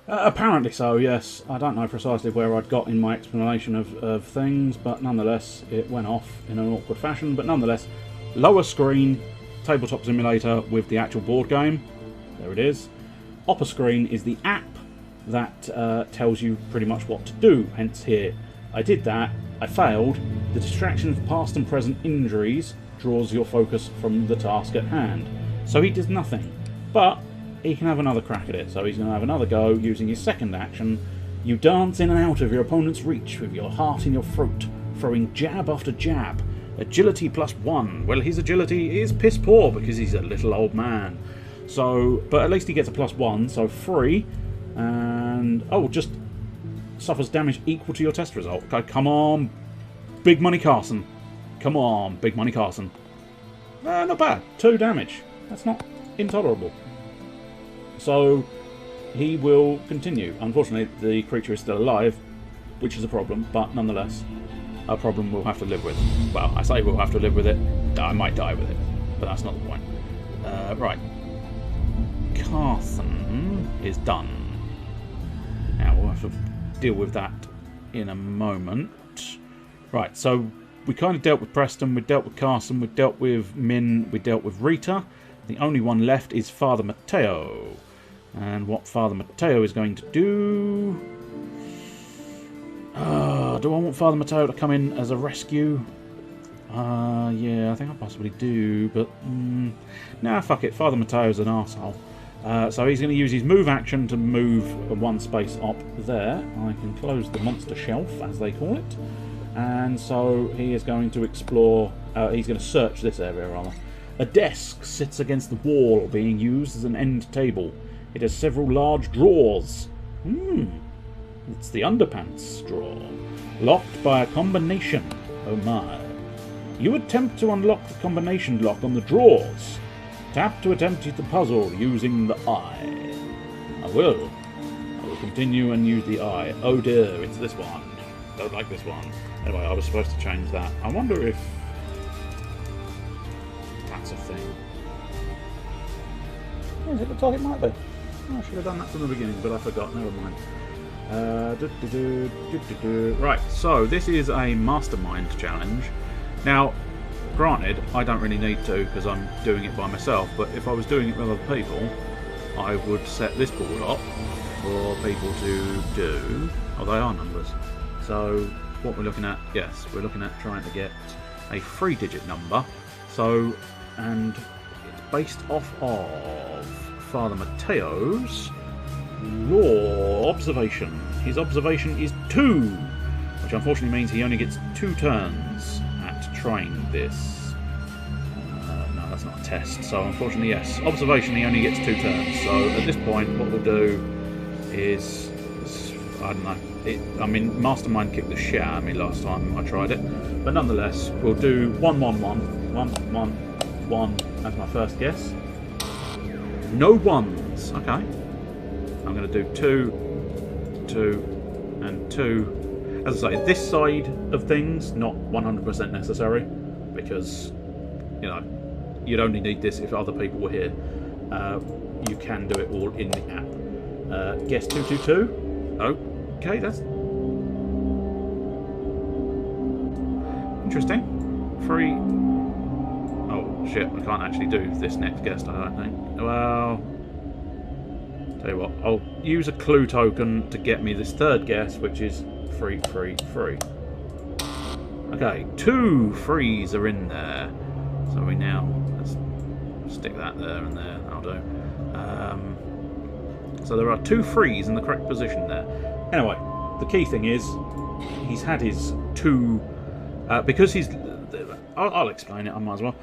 Apparently so, yes. I don't know precisely where I'd got in my explanation of things, but nonetheless, it went off in an awkward fashion. But nonetheless, lower screen, tabletop simulator with the actual board game. There it is. Upper screen is the app that tells you pretty much what to do, hence here. I did that, I failed. The distraction of past and present injuries draws your focus from the task at hand. So he does nothing. But he can have another crack at it, so he's going to have another go using his second action. You dance in and out of your opponent's reach with your heart in your throat, throwing jab after jab. Agility +1. Well, his agility is piss poor because he's a little old man. So, but at least he gets a +1, so 3. And, oh, just suffers damage equal to your test result. Okay, come on, Big Money Carson. Come on, Big Money Carson. Not bad. 2 damage. That's not intolerable. So he will continue. Unfortunately, the creature is still alive, which is a problem, but nonetheless, a problem we'll have to live with. Well, I say we'll have to live with it. I might die with it, but that's not the point. Right. Carson is done. Now, we'll have to deal with that in a moment. Right, so we kind of dealt with Preston, we dealt with Carson, we dealt with Min, we dealt with Rita. The only one left is Father Matteo. And what Father Matteo is going to do... do I want Father Matteo to come in as a rescue? Yeah, I think I possibly do, but... nah, fuck it. Father Matteo's an arsehole. So he's going to use his move action to move 1 space up there. I can close the monster shelf, as they call it. And so he is going to explore... he's going to search this area, rather. A desk sits against the wall, being used as an end table. It has several large drawers. It's the underpants drawer. Locked by a combination. Oh my. You attempt to unlock the combination lock on the drawers. Tap to attempt the puzzle using the eye. I will continue and use the eye. Oh dear, it's this one. Don't like this one. Anyway, I was supposed to change that. I wonder if that's a thing. Yes, it looks like it might be. I should have done that from the beginning, but I forgot. Never mind. Right, so this is a mastermind challenge. Now, granted, I don't really need to because I'm doing it by myself, but if I was doing it with other people, I would set this board up for people to do. Oh, they are numbers. So, what we're looking at, yes, we're looking at trying to get a 3-digit number. So, and it's based off of Father Matteo's raw observation. His observation is 2, which unfortunately means he only gets 2 turns at trying this. No, that's not a test. So unfortunately, yes, observation he only gets 2 turns. So at this point, what we'll do is, I don't know. I mean, Mastermind kicked the shit out of me last time I tried it, but nonetheless, we'll do 1, 1, 1, 1, 1, 1 as my first guess. No 1s. Okay. I'm going to do 2, 2, and 2. As I say, this side of things, not 100% necessary, because, you know, you'd only need this if other people were here. You can do it all in the app. Guess 222. Okay, that's interesting. 3. Oh shit! I can't actually do this next guess. I don't think. Well. Tell you what, I'll use a clue token to get me this 3rd guess, which is 3, 3, 3. Okay, 2 3s are in there. So we now, let's stick that there and there, that'll do. So there are 2 3s in the correct position there. Anyway, the key thing is, he's had his 2, because he's, I'll explain it, I might as well.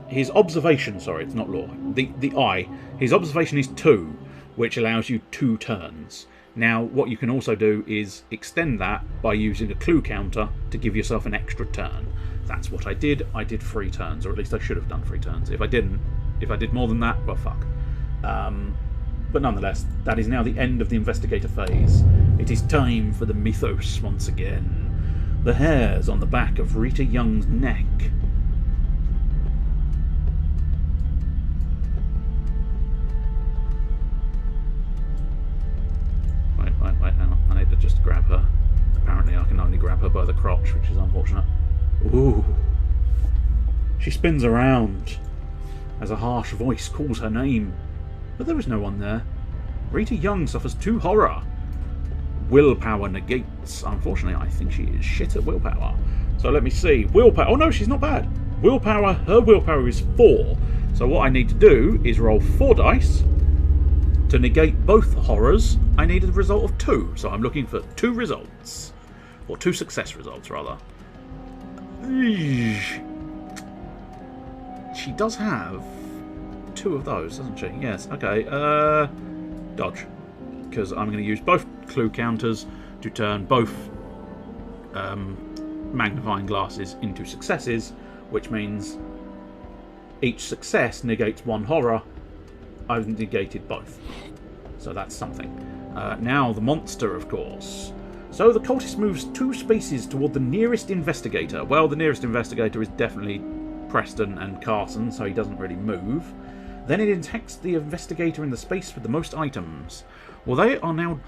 His observation, sorry, it's not law. The eye. His observation is 2, which allows you 2 turns. Now, what you can also do is extend that by using a clue counter to give yourself an extra turn. That's what I did. I did 3 turns, or at least I should have done 3 turns. If I didn't, if I did more than that, well, fuck. But nonetheless, that is now the end of the investigator phase. It is time for the mythos once again. The hairs on the back of Rita Young's neck. grab her. Apparently I can only grab her by the crotch, which is unfortunate. Ooh. She spins around as a harsh voice calls her name. But there is no one there. Rita Young suffers 2 horror. Willpower negates. Unfortunately, I think she is shit at willpower. So let me see. Willpower. Oh no, she's not bad. Willpower. Her willpower is 4. So what I need to do is roll 4 dice. To negate both horrors, I need a result of 2. So I'm looking for 2 results. Or 2 success results, rather. She does have 2 of those, doesn't she? Yes. Okay. Dodge. Because I'm going to use both clue counters to turn both magnifying glasses into successes, which means each success negates 1 horror. I've negated both. So that's something. Now the monster, of course. So the cultist moves 2 spaces toward the nearest investigator. Well, the nearest investigator is definitely Preston and Carson, so he doesn't really move. Then it attacks the investigator in the space with the most items. Well, they are now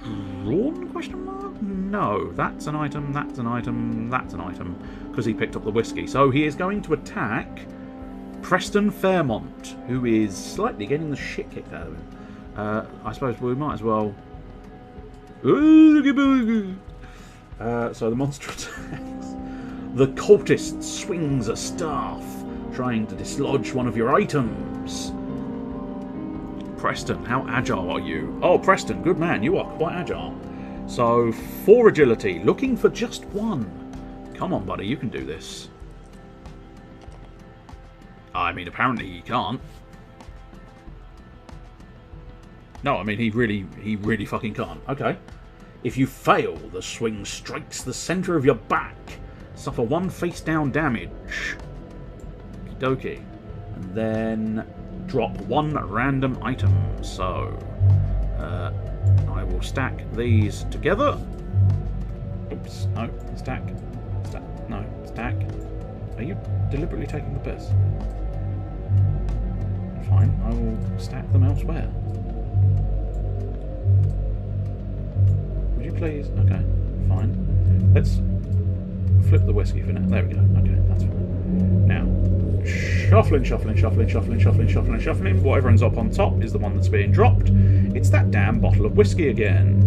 drawn, question mark? No, that's an item, that's an item, that's an item, because he picked up the whiskey. So he is going to attack Preston Fairmont, who is slightly getting the shit kicked out of him. I suppose we might as well... so the monster attacks. The cultist swings a staff, trying to dislodge one of your items. Preston, how agile are you? Oh, Preston, good man, you are quite agile. So, 4 agility, looking for just 1. Come on, buddy, you can do this. I mean, apparently he can't. No, I mean, he really fucking can't. Okay. If you fail, the swing strikes the centre of your back. Suffer 1 face-down damage. Okie dokie. And then drop 1 random item. So, I will stack these together. Oops, no, stack. No, stack. Are you deliberately taking the piss? Fine, I will stack them elsewhere. Would you please? Okay, fine. Let's flip the whiskey for now. There we go. Okay, that's fine. Now, shuffling. Whatever ends up on top is the one that's being dropped. It's that damn bottle of whiskey again.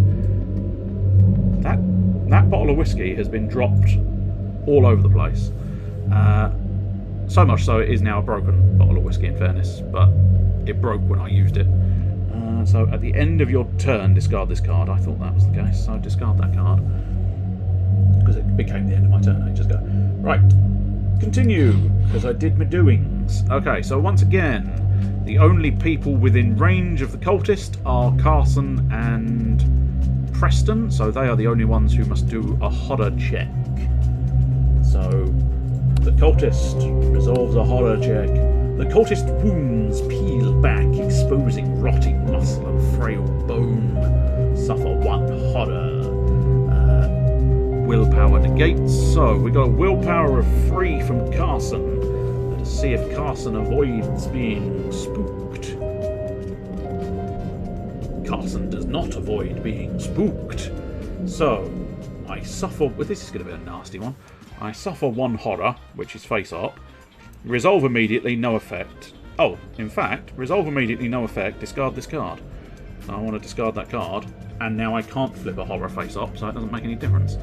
That bottle of whiskey has been dropped all over the place. So much so it is now a broken bottle of whiskey, in fairness, but it broke when I used it. So at the end of your turn, discard this card. I thought that was the case, so discard that card. Because it became the end of my turn, I just go. Right, continue, because I did my doings. Okay, so once again, the only people within range of the cultist are Carson and Preston, so they are the only ones who must do a horror check. So, the cultist resolves a horror check. The cultist wounds peel back, exposing rotting muscle and frail bone. Suffer 1 horror. Willpower negates. So we got a willpower of 3 from Carson. Let's see if Carson avoids being spooked. Carson does not avoid being spooked. So I suffer. Well, this is going to be a nasty one. I suffer 1 horror, which is face up. Resolve immediately, no effect. Oh, in fact, resolve immediately, no effect. Discard this card. So I want to discard that card, and now I can't flip a horror face up, so it doesn't make any difference.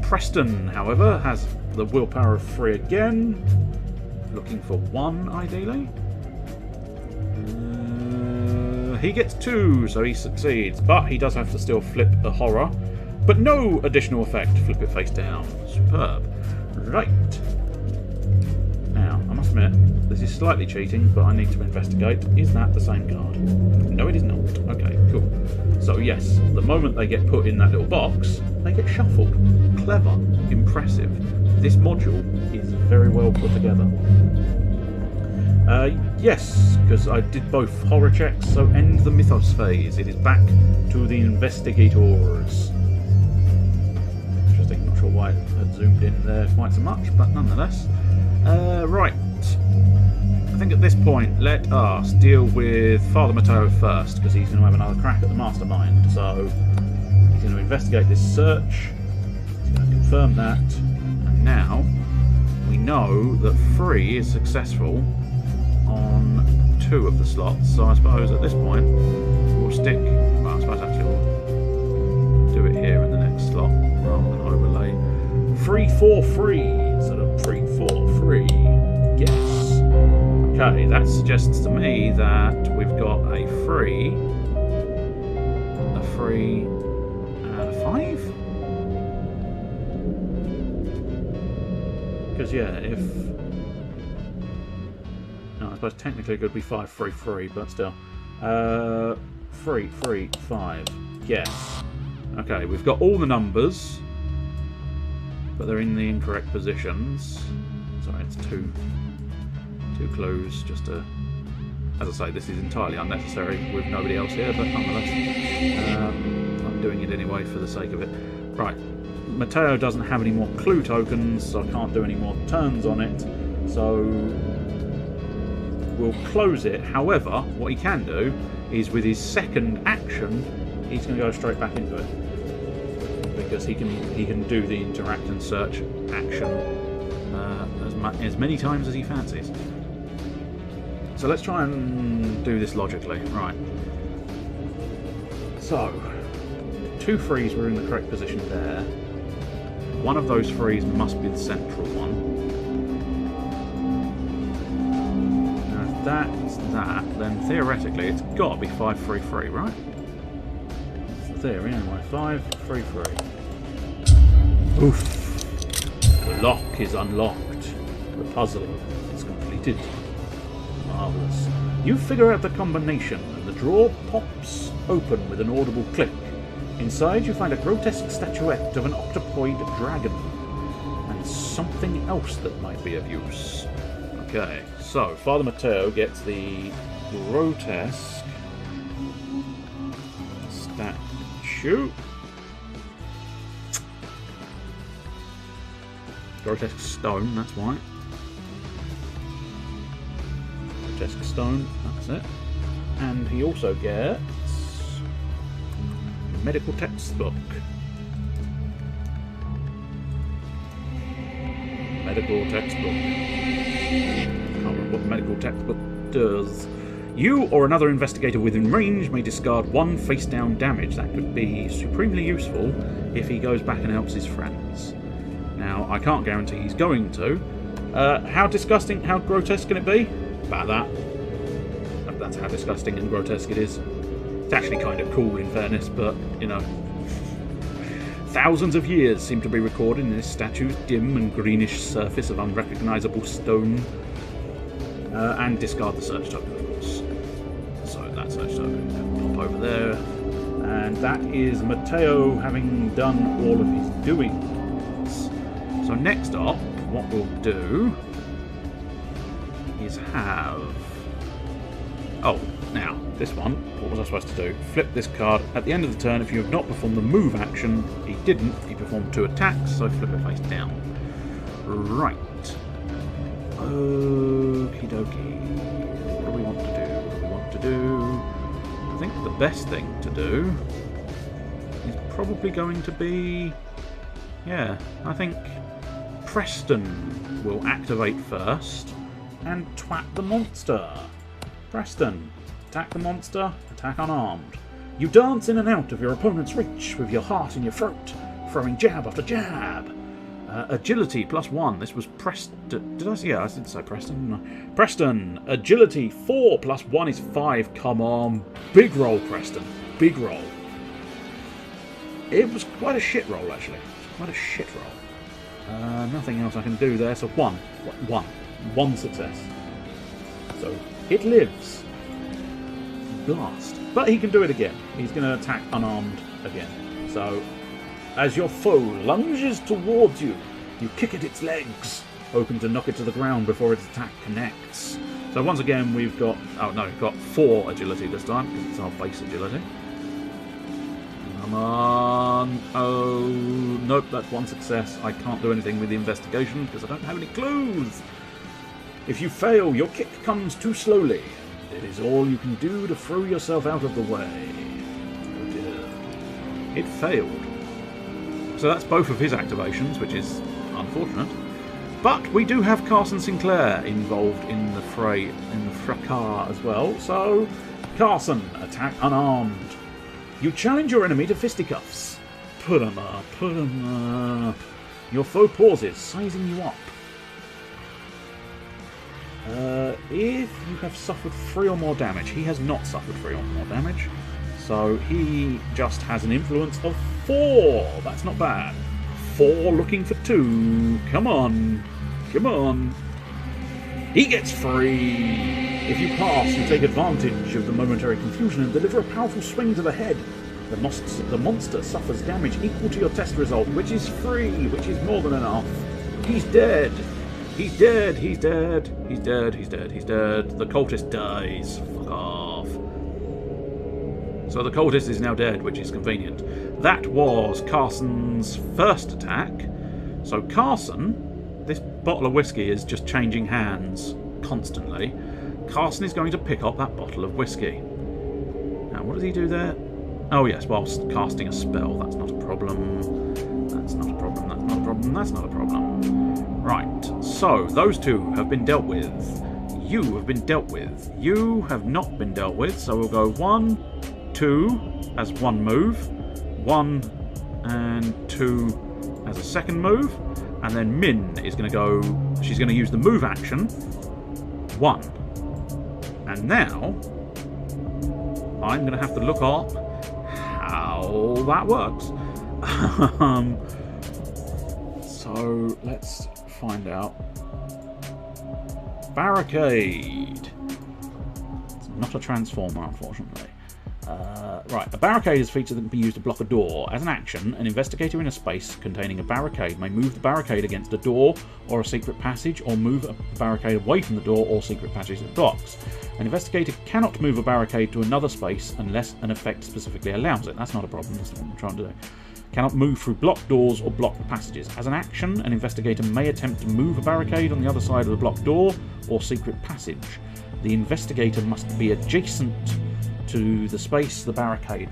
Preston, however, has the willpower of 3 again. Looking for 1, ideally. He gets 2, so he succeeds, but he does have to still flip a horror. But no additional effect. Flip it face down. Superb. Right. Now, I must admit, this is slightly cheating, but I need to investigate. Is that the same card? No, it is not. Okay, cool. So yes, the moment they get put in that little box, they get shuffled. Clever. Impressive. This module is very well put together. Yes, because I did both horror checks, so end the mythos phase. It is back to the investigators. Interesting, not sure why it had zoomed in there quite so much, but nonetheless. Right. I think at this point, let us deal with Father Mateo first, because he's going to have another crack at the mastermind. So, He's going to investigate this search. He's going to confirm that. And now we know that 3 is successful on 2 of the slots. So I suppose at this point we'll stick. Well, I suppose actually we'll do it here in the next slot rather than overlay. 3, 4, 3 instead of 3, 4, 3. Yes. Okay, that suggests to me that we've got a 3, and a 5. Because yeah, if no, I suppose technically it could be 5, 3, 3, but still, 3, 3, 5. Yes. Okay, we've got all the numbers, but they're in the incorrect positions. Sorry, it's two clues just to... As I say, this is entirely unnecessary with nobody else here, but nonetheless, I'm doing it anyway for the sake of it. Right, Matteo doesn't have any more clue tokens, so I can't do any more turns on it, so we'll close it. However, what he can do is with his second action, he's going to go straight back into it, because he can do the interact and search action as many times as he fancies. So let's try and do this logically. Right. So 2 3s were in the correct position there. One of those 3s must be the central one. Now if that's that, then theoretically it's got to be 5 3 3, right? That's the theory anyway. 5 3 3. Oof. The lock is unlocked. The puzzle is completed. Marvellous. You figure out the combination, and the drawer pops open with an audible click. Inside you find a grotesque statuette of an octopoid dragon, and something else that might be of use. Okay, so Father Matteo gets the grotesque statue. Grotesque stone, that's why. Grotesque stone, that's it. And he also gets a medical textbook. Medical textbook. Can't remember what the medical textbook does. You or another investigator within range may discard 1 face-down damage. That could be supremely useful if he goes back and helps his friends. Now, I can't guarantee he's going to. How disgusting, how grotesque can it be? About that. That's how disgusting and grotesque it is. It's actually kind of cool in fairness, but, you know. Thousands of years seem to be recorded in this statue's dim and greenish surface of unrecognisable stone. And discard the search token, of course. So that search token can pop over there. And that is Matteo having done all of his doings. So next up, what we'll do is have... Oh, now, this one, what was I supposed to do? Flip this card. At the end of the turn, if you have not performed the move action, he didn't. He performed 2 attacks, so flip it face down. Right. Okie dokie. What do we want to do? What do we want to do? I think the best thing to do is probably going to be... Yeah, I think Preston will activate first and twat the monster. Preston, attack the monster, attack unarmed. You dance in and out of your opponent's reach with your heart in your throat, throwing jab after jab. Agility +1. This was Preston. Did I say? Yeah, I did say Preston. No. Preston, agility 4 +1 is 5. Come on, big roll, Preston. Big roll. It was quite a shit roll, actually. Quite a shit roll. Nothing else I can do there. So one success. So it lives. Blast. But he can do it again. He's going to attack unarmed again. So, as your foe lunges towards you, you kick at its legs, hoping to knock it to the ground before its attack connects. So once again we've got... Oh no, we've got 4 agility this time, because it's our base agility. Come on. Oh, nope, that's 1 success. I can't do anything with the investigation because I don't have any clues. If you fail, your kick comes too slowly. It is all you can do to throw yourself out of the way. Oh dear. It failed. So that's both of his activations, which is unfortunate. But we do have Carson Sinclair involved in the fray, in the fracas as well. So, Carson, attack unarmed. You challenge your enemy to fisticuffs. Put 'em up, put 'em up. Your foe pauses, sizing you up. If you have suffered 3 or more damage, he has not suffered 3 or more damage. So he just has an influence of 4. That's not bad. 4 looking for 2. Come on. Come on. He gets free. If you pass, you take advantage of the momentary confusion and deliver a powerful swing to the head. The monster suffers damage equal to your test result, which is free, which is more than enough. He's dead. He's dead. He's dead. He's dead. He's dead. He's dead. The cultist dies. Fuck off. So the cultist is now dead, which is convenient. That was Carson's first attack. So Carson, this bottle of whiskey is just changing hands constantly. Carson is going to pick up that bottle of whiskey. Now, what does he do there? Oh yes, whilst casting a spell. That's not a problem. That's not a problem. That's not a problem. That's not a problem. Right, so those 2 have been dealt with. You have been dealt with. You have not been dealt with, so we'll go 1, 2 as one move, 1 and 2 as a second move, and then Min is going to go, she's going to use the move action, 1. And now, I'm going to have to look up how that works. So, let's find out. Barricade. It's not a transformer, unfortunately. Right, a barricade is a feature that can be used to block a door. As an action, an investigator in a space containing a barricade may move the barricade against a door or a secret passage, or move a barricade away from the door or secret passage it blocks. An investigator cannot move a barricade to another space unless an effect specifically allows it. That's not a problem, that's what I'm trying to do. Cannot move through blocked doors or blocked passages. As an action, an investigator may attempt to move a barricade on the other side of the blocked door or secret passage. The investigator must be adjacent to the space the barricade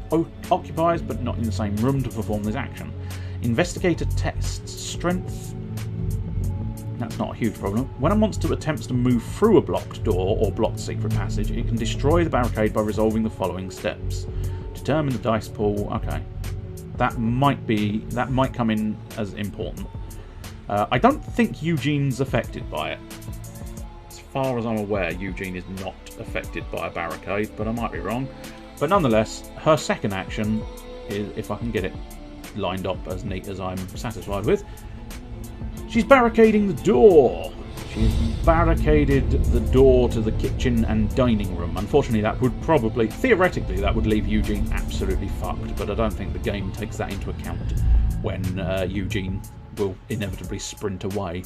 occupies, but not in the same room to perform this action. Investigator tests strength. That's not a huge problem. When a monster attempts to move through a blocked door or blocked secret passage, it can destroy the barricade by resolving the following steps. Determine the dice pool. Okay. That might come in as important. I don't think Eugene's affected by it. As far as I'm aware, Eugene is not affected by a barricade, but I might be wrong. But nonetheless, her second action is, if I can get it lined up as neat as I'm satisfied with, she's barricading the door. She's barricaded the door to the kitchen and dining room. Unfortunately, that would probably, theoretically, that would leave Eugene absolutely fucked, but I don't think the game takes that into account when Eugene will inevitably sprint away.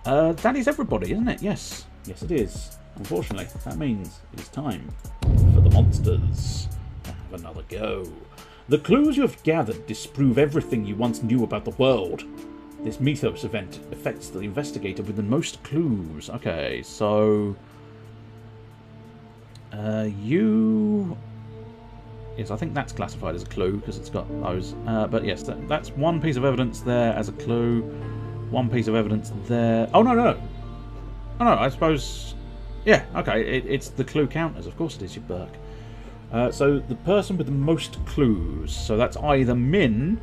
That is everybody, isn't it? Yes. Yes, it is. Unfortunately, that means it is time for the monsters to have another go. The clues you have gathered disprove everything you once knew about the world. This Mythos event affects the investigator with the most clues. Okay, so... you... Yes, I think that's classified as a clue, because it's got those. But yes, that's one piece of evidence there as a clue. One piece of evidence there... Oh, no, no! Oh, no, I suppose... Yeah, okay, it's the clue counters. Of course it is, you Burke. So, the person with the most clues. So that's either Min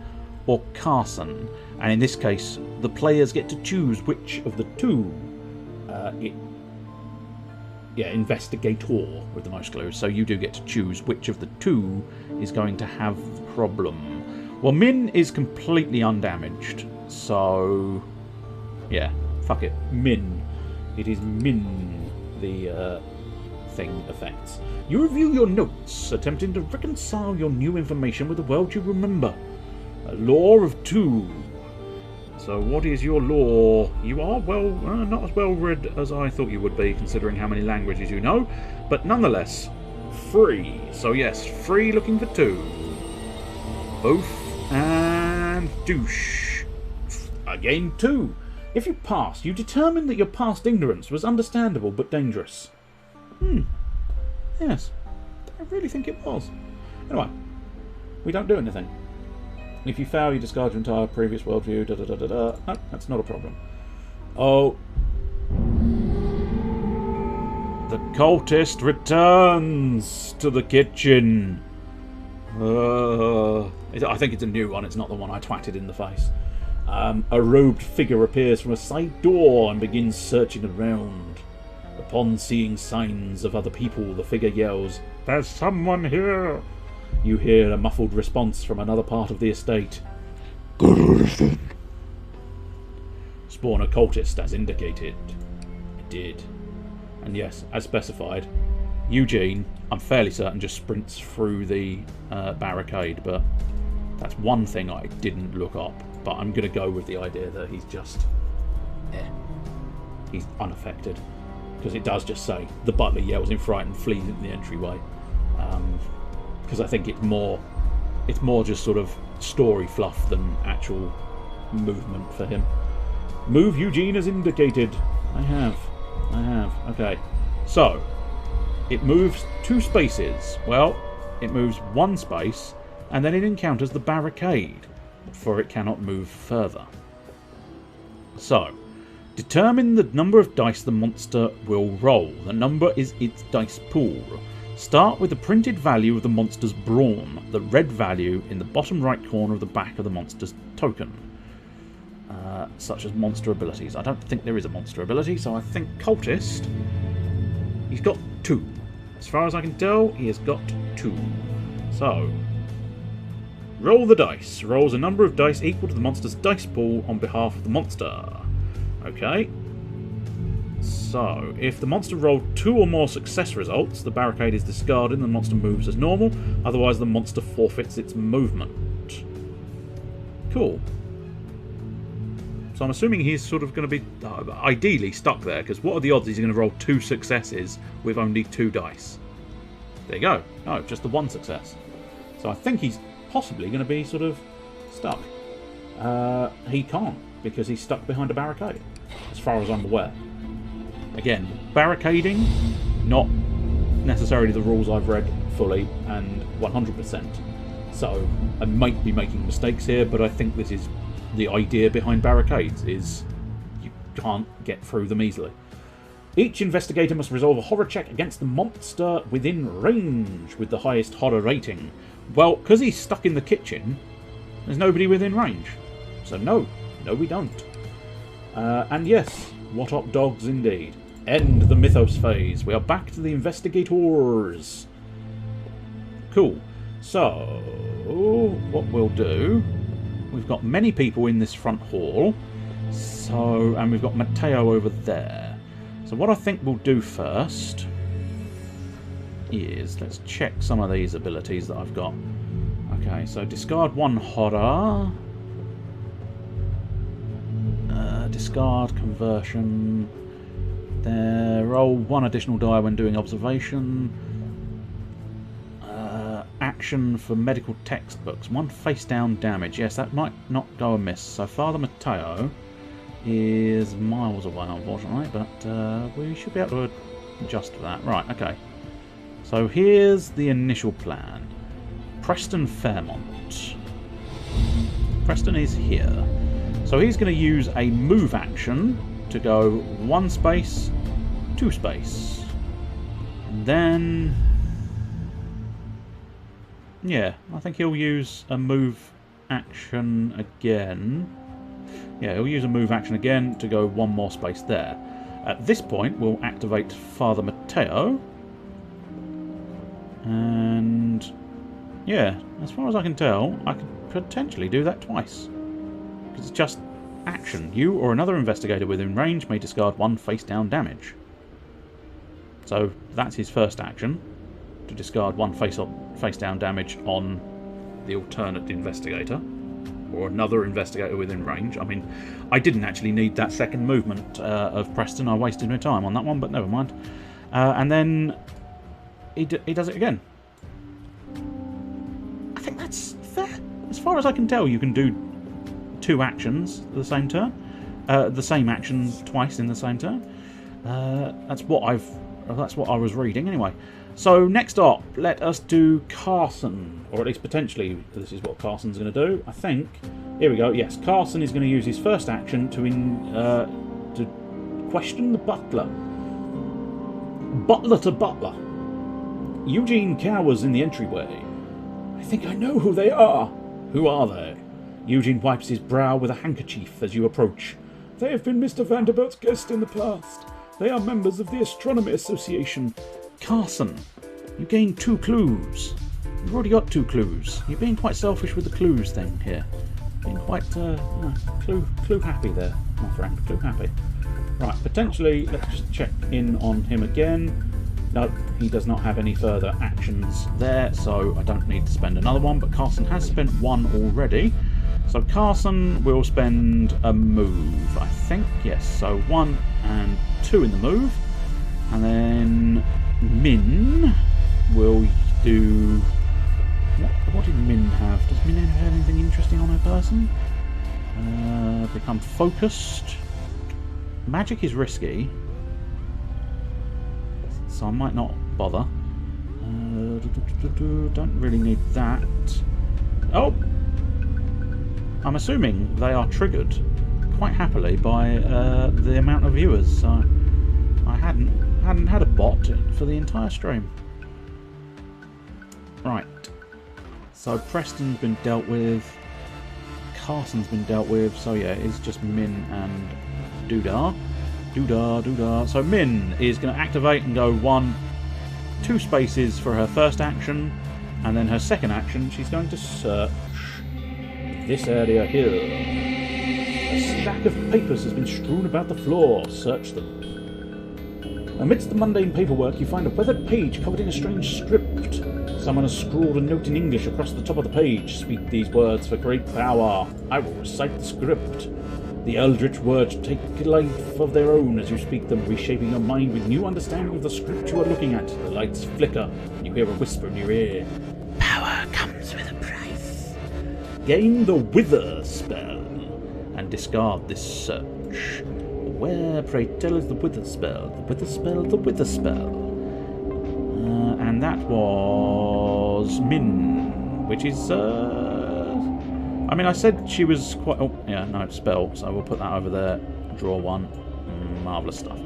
or Carson. And in this case, the players get to choose which of the two investigator with the most clues. So you do get to choose which of the two is going to have the problem. Well, Min is completely undamaged. So, yeah, fuck it. Min. It is Min the thing affects. You review your notes, attempting to reconcile your new information with the world you remember. A lore of 2. So what is your lore? You are, well, not as well read as I thought you would be, considering how many languages you know, but nonetheless, 3. So yes, 3 looking for 2. Both and douche. Again 2. If you pass, you determine that your past ignorance was understandable but dangerous. Yes, I really think it was. Anyway, we don't do anything. If you fail, you discard your entire previous worldview. Da da da da da. No, that's not a problem. Oh. The cultist returns to the kitchen. I think it's a new one. It's not the one I twatted in the face. A robed figure appears from a side door and begins searching around. Upon seeing signs of other people, the figure yells, "There's someone here!" You hear a muffled response from another part of the estate. "Good." Spawn a cultist as indicated. I did. And yes, as specified, Eugene, I'm fairly certain, just sprints through the barricade, but that's one thing I didn't look up. But I'm going to go with the idea that he's just... he's unaffected. Because it does just say, the butler yells in fright and flees into the entryway. Because I think it's more just sort of story fluff than actual movement for him. Move Eugene as indicated. I have. Okay. So, it moves 2 spaces. Well, it moves 1 space, and then it encounters the barricade, for it cannot move further. So, determine the number of dice the monster will roll. The number is its dice pool. Start with the printed value of the monster's brawn, the red value in the bottom right corner of the back of the monster's token. Such as monster abilities. I don't think there is a monster ability, so I think cultist, he's got 2. As far as I can tell, he has got 2. So, roll the dice. Rolls a number of dice equal to the monster's dice pool on behalf of the monster. Okay. So, if the monster rolled 2 or more success results, the barricade is discarded and the monster moves as normal. Otherwise, the monster forfeits its movement. Cool. So I'm assuming he's sort of going to be ideally stuck there, because what are the odds he's going to roll 2 successes with only 2 dice? There you go. No, just the 1 success. So I think he's possibly going to be sort of stuck. He can't, because he's stuck behind a barricade, as far as I'm aware. Again, barricading, not necessarily the rules I've read fully and 100%. So I might be making mistakes here, but I think this is the idea behind barricades, is you can't get through them easily. Each investigator must resolve a horror check against the monster within range with the highest horror rating. Well, because he's stuck in the kitchen, there's nobody within range. So no, we don't. And yes, what up dogs indeed. End the mythos phase. We are back to the investigators. Cool. So, what we'll do... We've got many people in this front hall, and we've got Matteo over there. So what I think we'll do first is let's check some of these abilities that I've got. Okay, so discard 1 horror, discard conversion. There, roll 1 additional die when doing observation. Action for medical textbooks. 1 face down damage. Yes, that might not go amiss. So Father Matteo is miles away, unfortunately, but we should be able to adjust for that. Right, okay. So here's the initial plan. Preston Fairmont. Preston is here. So he's going to use a move action to go 1 space, 2 space. And then... yeah, I think he'll use a move action again. Yeah, he'll use a move action again to go 1 more space there. At this point, we'll activate Father Matteo. And... yeah, as far as I can tell, I could potentially do that twice. Because it's just action. You or another investigator within range may discard 1 face-down damage. So that's his first action, to discard 1 face-down damage on the alternate investigator, or another investigator within range. I mean, I didn't actually need that second movement of Preston. I wasted my time on that one, but never mind. And then he does it again. I think that's fair. As far as I can tell, you can do 2 actions at the same turn. The same action twice in the same turn. That's what I was reading anyway. So next up, let us do Carson, or at least potentially this is what Carson's going to do. I think. Here we go. Yes, Carson is going to use his first action to question the butler. Butler to butler. Eugene cowers in the entryway. I think I know who they are. Who are they? Eugene wipes his brow with a handkerchief as you approach. They have been Mr. Vanderbilt's guests in the past. They are members of the Astronomy Association. Carson, you gained 2 clues. You've already got 2 clues. You're being quite selfish with the clues thing here. Being quite clue happy there, my friend. Clue happy. Right, potentially, let's just check in on him again. No, he does not have any further actions there, so I don't need to spend another one, but Carson has spent 1 already. So Carson will spend a move, I think. Yes, so 1 and 2 in the move. And then Min will do... What did Min have? Does Min have anything interesting on her person? Become focused. Magic is risky, so I might not bother. Don't really need that. Oh! I'm assuming they are triggered quite happily by the amount of viewers, so I hadn't had a bot for the entire stream. Right. So Preston's been dealt with. Carson's been dealt with. So yeah, it's just Min and Doodah. Doodah. So Min is going to activate and go 2 spaces for her first action, and then her second action she's going to search this area here. A stack of papers has been strewn about the floor. Search them. Amidst the mundane paperwork, you find a weathered page covered in a strange script. Someone has scrawled a note in English across the top of the page. Speak these words for great power. I will recite the script. The eldritch words take life of their own as you speak them, reshaping your mind with new understanding of the script you are looking at. The lights flicker, and you hear a whisper in your ear. Power comes with a price. Gain the Wither spell, and discard this search. Where, pray tell, is the Wither spell? The Wither spell, the Wither spell. And that was Min, which is... I mean, I said she was quite... Oh, yeah, no, spell, so we'll put that over there. Draw 1. Marvellous stuff.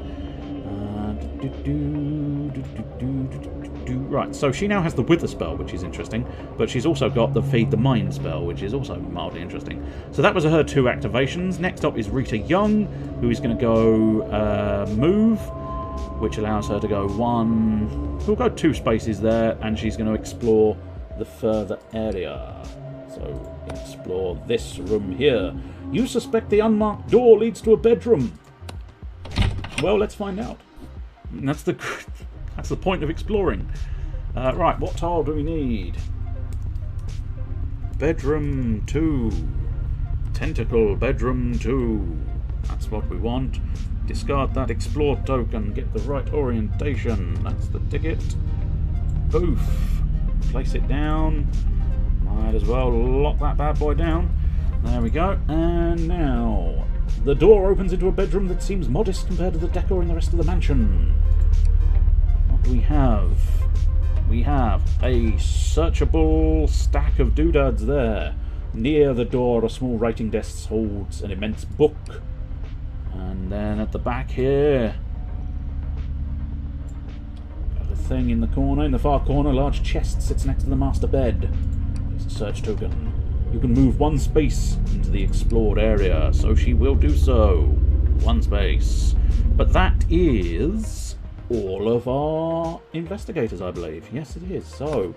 Right, so she now has the Wither spell, which is interesting, but she's also got the Feed the Mind spell, which is also mildly interesting. So that was her 2 activations. Next up is Rita Young, who is going to go move, which allows her to go 1... We'll go 2 spaces there, and she's going to explore the further area. So, explore this room here. You suspect the unmarked door leads to a bedroom. Well, let's find out. And that's the point of exploring. Right, what tile do we need? Bedroom 2. Tentacle, bedroom 2. That's what we want. Discard that explore token. Get the right orientation. That's the ticket. Poof. Place it down. Might as well lock that bad boy down. There we go. And now, the door opens into a bedroom that seems modest compared to the decor in the rest of the mansion. What do we have? We have a searchable stack of doodads there. Near the door, a small writing desk holds an immense book. And then at the back here, got a thing in the corner. In the far corner, a large chest sits next to the master bed. There's a search token. You can move 1 space into the explored area, so she will do so. 1 space. But that is all of our investigators, I believe. Yes, it is. So,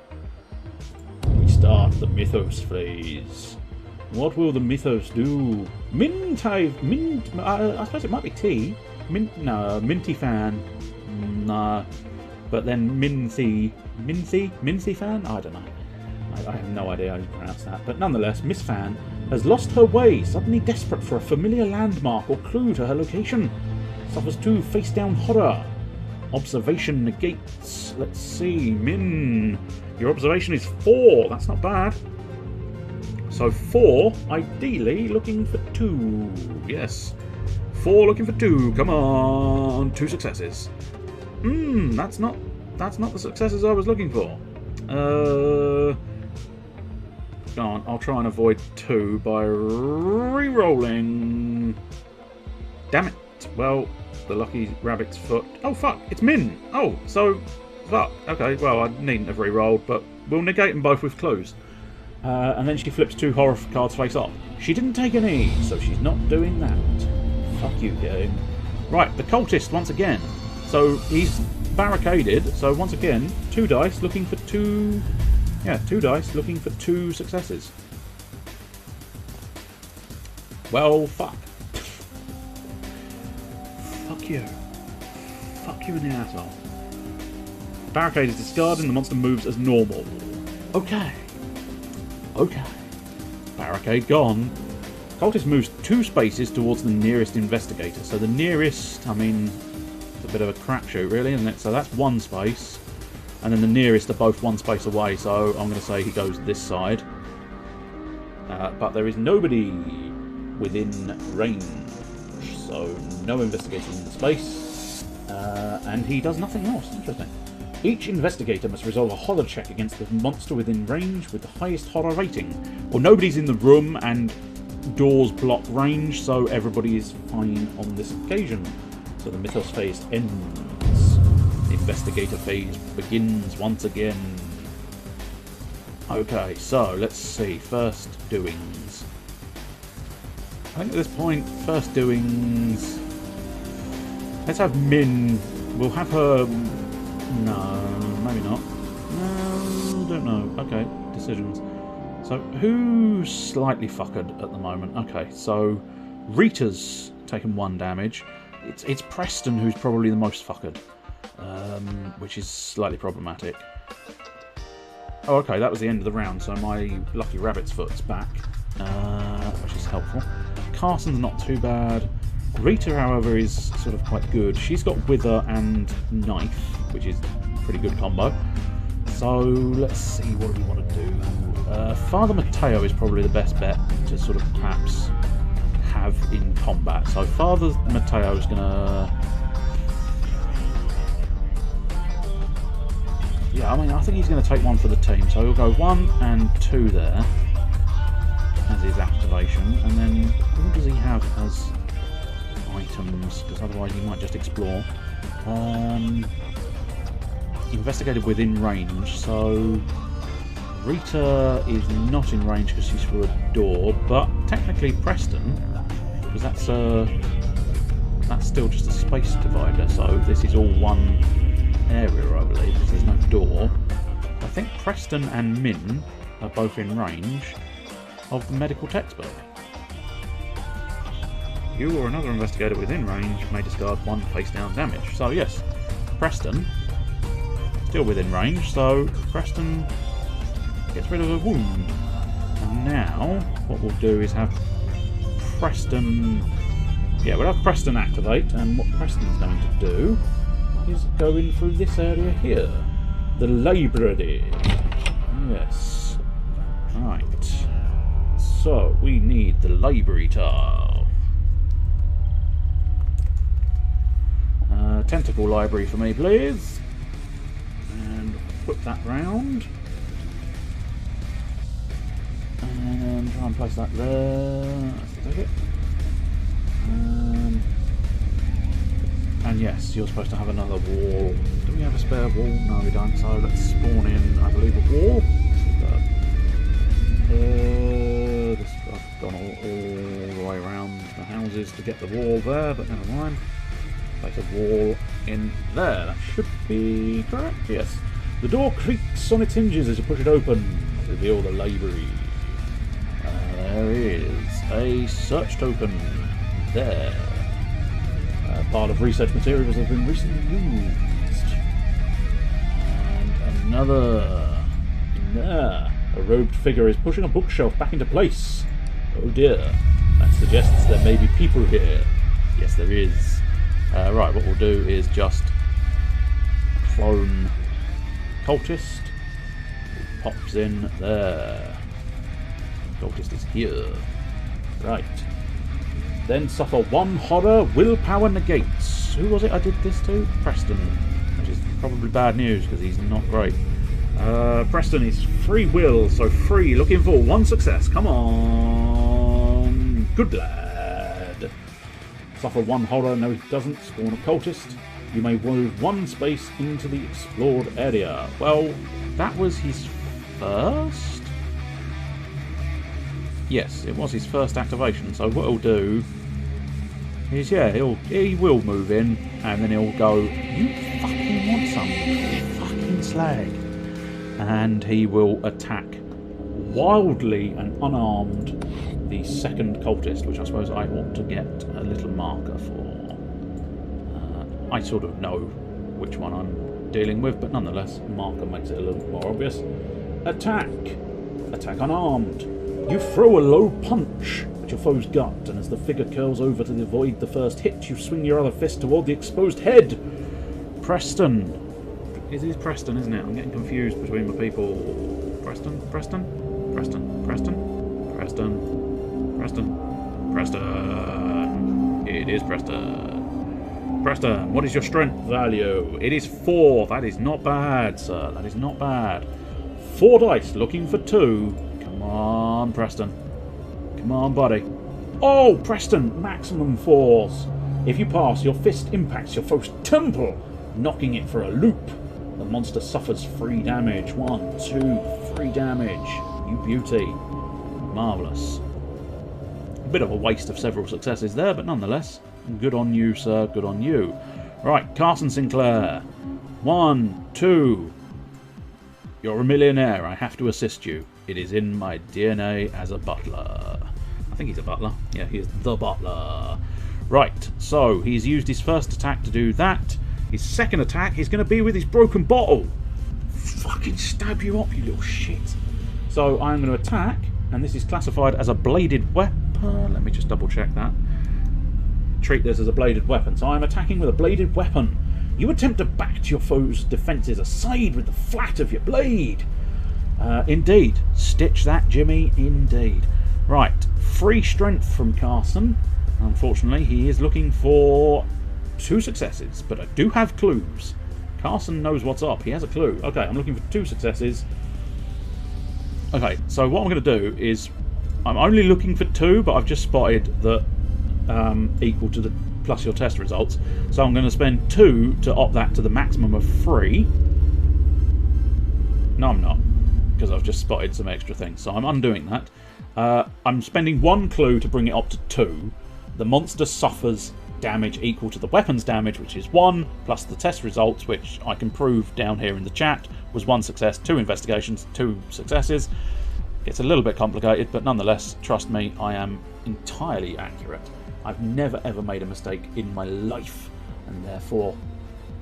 we start the mythos phase. What will the mythos do? I suppose it might be tea. Minty fan. Nah. But then Mincy fan? I don't know. I have no idea how you pronounce that. But nonetheless, Miss Fan has lost her way, suddenly desperate for a familiar landmark or clue to her location. Suffers 2 face-down horror. Observation negates. Let's see. Min, your observation is 4. That's not bad. So 4, ideally looking for 2. Yes. 4 looking for 2. Come on. 2 successes. That's not That's not the successes I was looking for. Go on, I'll try and avoid 2 by re-rolling. Damn it. Well, the lucky rabbit's foot. Oh, fuck. It's Min. Oh, so... Fuck. Okay, well, I needn't have re-rolled, but we'll negate them both with clues. And then she flips 2 horror cards face up. She didn't take any, so she's not doing that. Fuck you, game. Right, the cultist once again. So he's barricaded. So once again, 2 dice looking for 2... Yeah, 2 dice looking for 2 successes. Well, fuck. Fuck you. Fuck you in the asshole. Barricade is discarded and the monster moves as normal. Okay. Okay. Barricade gone. Cultist moves 2 spaces towards the nearest investigator. So the nearest, I mean, it's a bit of a crapshoot really, isn't it? So that's 1 space. And then the nearest are both 1 space away, so I'm going to say he goes this side. But there is nobody within range. So no investigator in the space. And he does nothing else. Interesting. Each investigator must resolve a horror check against the monster within range with the highest horror rating. Well, nobody's in the room and doors block range, so everybody is fine on this occasion. So the mythos phase ends. The investigator phase begins once again. Okay, so let's see. First doings. I think at this point, first doings... Let's have Min. We'll have her... No, maybe not. No, don't know. Okay, decisions. So, who's slightly fuckered at the moment? Okay, so Rita's taken 1 damage. It's Preston who's probably the most fuckered, which is slightly problematic. Oh, okay, that was the end of the round, so my lucky rabbit's foot's back, which is helpful. Carson's not too bad. Rita, however, is sort of quite good. She's got Wither and Knife, which is a pretty good combo. So, let's see, what do we want to do? Father Matteo is probably the best bet to sort of perhaps have in combat. So, Father Matteo is going to... Yeah, I mean, I think he's going to take 1 for the team. So, he'll go 1 and 2 there as his activation. And then, what does he have as... items, because otherwise he might just explore. Investigated within range, so Rita is not in range because she's through a door, but technically Preston, because that's still just a space divider, so this is all 1 area, I believe, because there's no door. I think Preston and Min are both in range of the medical textbook. You or another investigator within range may discard 1 face down damage. So yes, Preston, still within range, so Preston gets rid of a wound. And now, what we'll do is have Preston... Yeah, we'll have Preston activate, and what Preston's going to do is go in through this area here. The library. Yes. Right. So, we need the library tile. Tentacle library for me, please. And put that round. And try and place that there. Let's take it. And yes, you're supposed to have another wall. Do we have a spare wall? No, we don't. So let's spawn in, I believe, a wall. I've gone all the way around the houses to get the wall there, but never mind. Place a wall in there. That should be correct. Yes. The door creaks on its hinges as you push it open. Reveal the library. There is a search token there. Part of research materials have been recently used. And another. There. A robed figure is pushing a bookshelf back into place. Oh dear. That suggests there may be people here. Yes, there is. Right, what we'll do is just clone cultist. It pops in there. Cultist is here. Right. Then suffer 1 horror, willpower negates. Who was it I did this to? Preston. Which is probably bad news because he's not great. Preston is free will, so free, looking for 1 success. Come on, good lad. Suffer 1 horror, no he doesn't. Spawn a cultist. You may move 1 space into the explored area. Well, that was his first? Yes, it was his first activation, so what he'll do is, yeah, he will move in, and then he'll go, you fucking want some, you fucking slag. And he will attack wildly and unarmed the second cultist, which I suppose I want to get a little marker for. I sort of know which one I'm dealing with, but nonetheless, marker makes it a little more obvious. Attack! Attack unarmed. You throw a low punch at your foe's gut, and as the figure curls over to avoid the first hit, you swing your other fist toward the exposed head. Preston. It is Preston, isn't it? I'm getting confused between my people. Preston? Preston? Preston? Preston? Preston? Preston? Preston? It is Preston. Preston, what is your strength value? It is 4. That is not bad, sir. That is not bad. 4 dice, looking for 2. Come on, Preston. Come on, buddy. Oh, Preston, maximum 4s. If you pass, your fist impacts your foe's temple, knocking it for a loop. The monster suffers 3 damage. 1, 2, 3 damage. You beauty. Marvellous. A bit of a waste of several successes there, but nonetheless, good on you, sir. Good on you. Right, Carson Sinclair. 1, 2. You're a millionaire. I have to assist you. It is in my DNA as a butler. I think he's a butler. Yeah, he is the butler. Right, so he's used his first attack to do that. His second attack is going to be with his broken bottle. Fucking stab you up, you little shit. So I'm going to attack, and this is classified as a bladed weapon. Let me just double check that. Treat this as a bladed weapon. So I'm attacking with a bladed weapon. You attempt to back your foe's defences aside with the flat of your blade. Indeed. Stitch that, Jimmy. Indeed. Right. Free strength from Carson. Unfortunately, he is looking for 2 successes, but I do have clues. Carson knows what's up. He has a clue. Okay, I'm looking for 2 successes. Okay, so what I'm going to do is, I'm only looking for 2, but I've just spotted that equal to the plus your test results. So I'm going to spend 2 to up that to the maximum of 3. No, I'm not, because I've just spotted some extra things. So I'm undoing that. I'm spending 1 clue to bring it up to 2. The monster suffers damage equal to the weapon's damage, which is 1, plus the test results, which I can prove down here in the chat, was 1 success, 2 investigations, 2 successes. It's a little bit complicated, but nonetheless, trust me, I am entirely accurate. I've never ever made a mistake in my life, and therefore,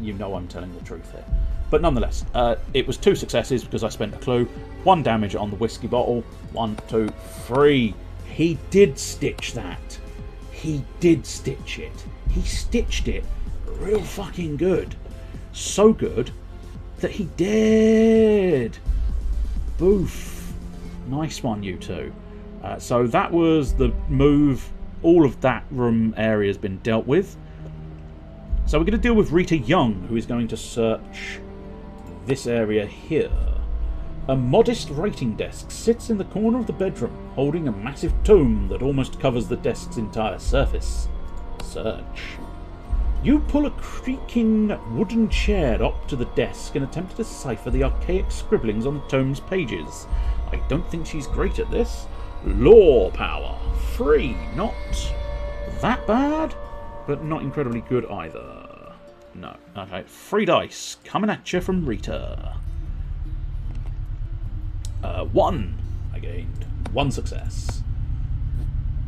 you know I'm telling the truth here. But nonetheless, it was 2 successes because I spent a clue. 1 damage on the whiskey bottle. 1, 2, 3. He did stitch that. He did stitch it. He stitched it real fucking good. So good that he did. Boof. Nice one, you two. So that was the move. All of that room area has been dealt with. So we're going to deal with Rita Young, who is going to search this area here. A modest writing desk sits in the corner of the bedroom, holding a massive tome that almost covers the desk's entire surface. Search. You pull a creaking wooden chair up to the desk and attempt to decipher the archaic scribblings on the tome's pages. I don't think she's great at this. Law power. 3. Not that bad, but not incredibly good either. No. Okay. 3 dice coming at you from Rita. 1. I gained 1 success.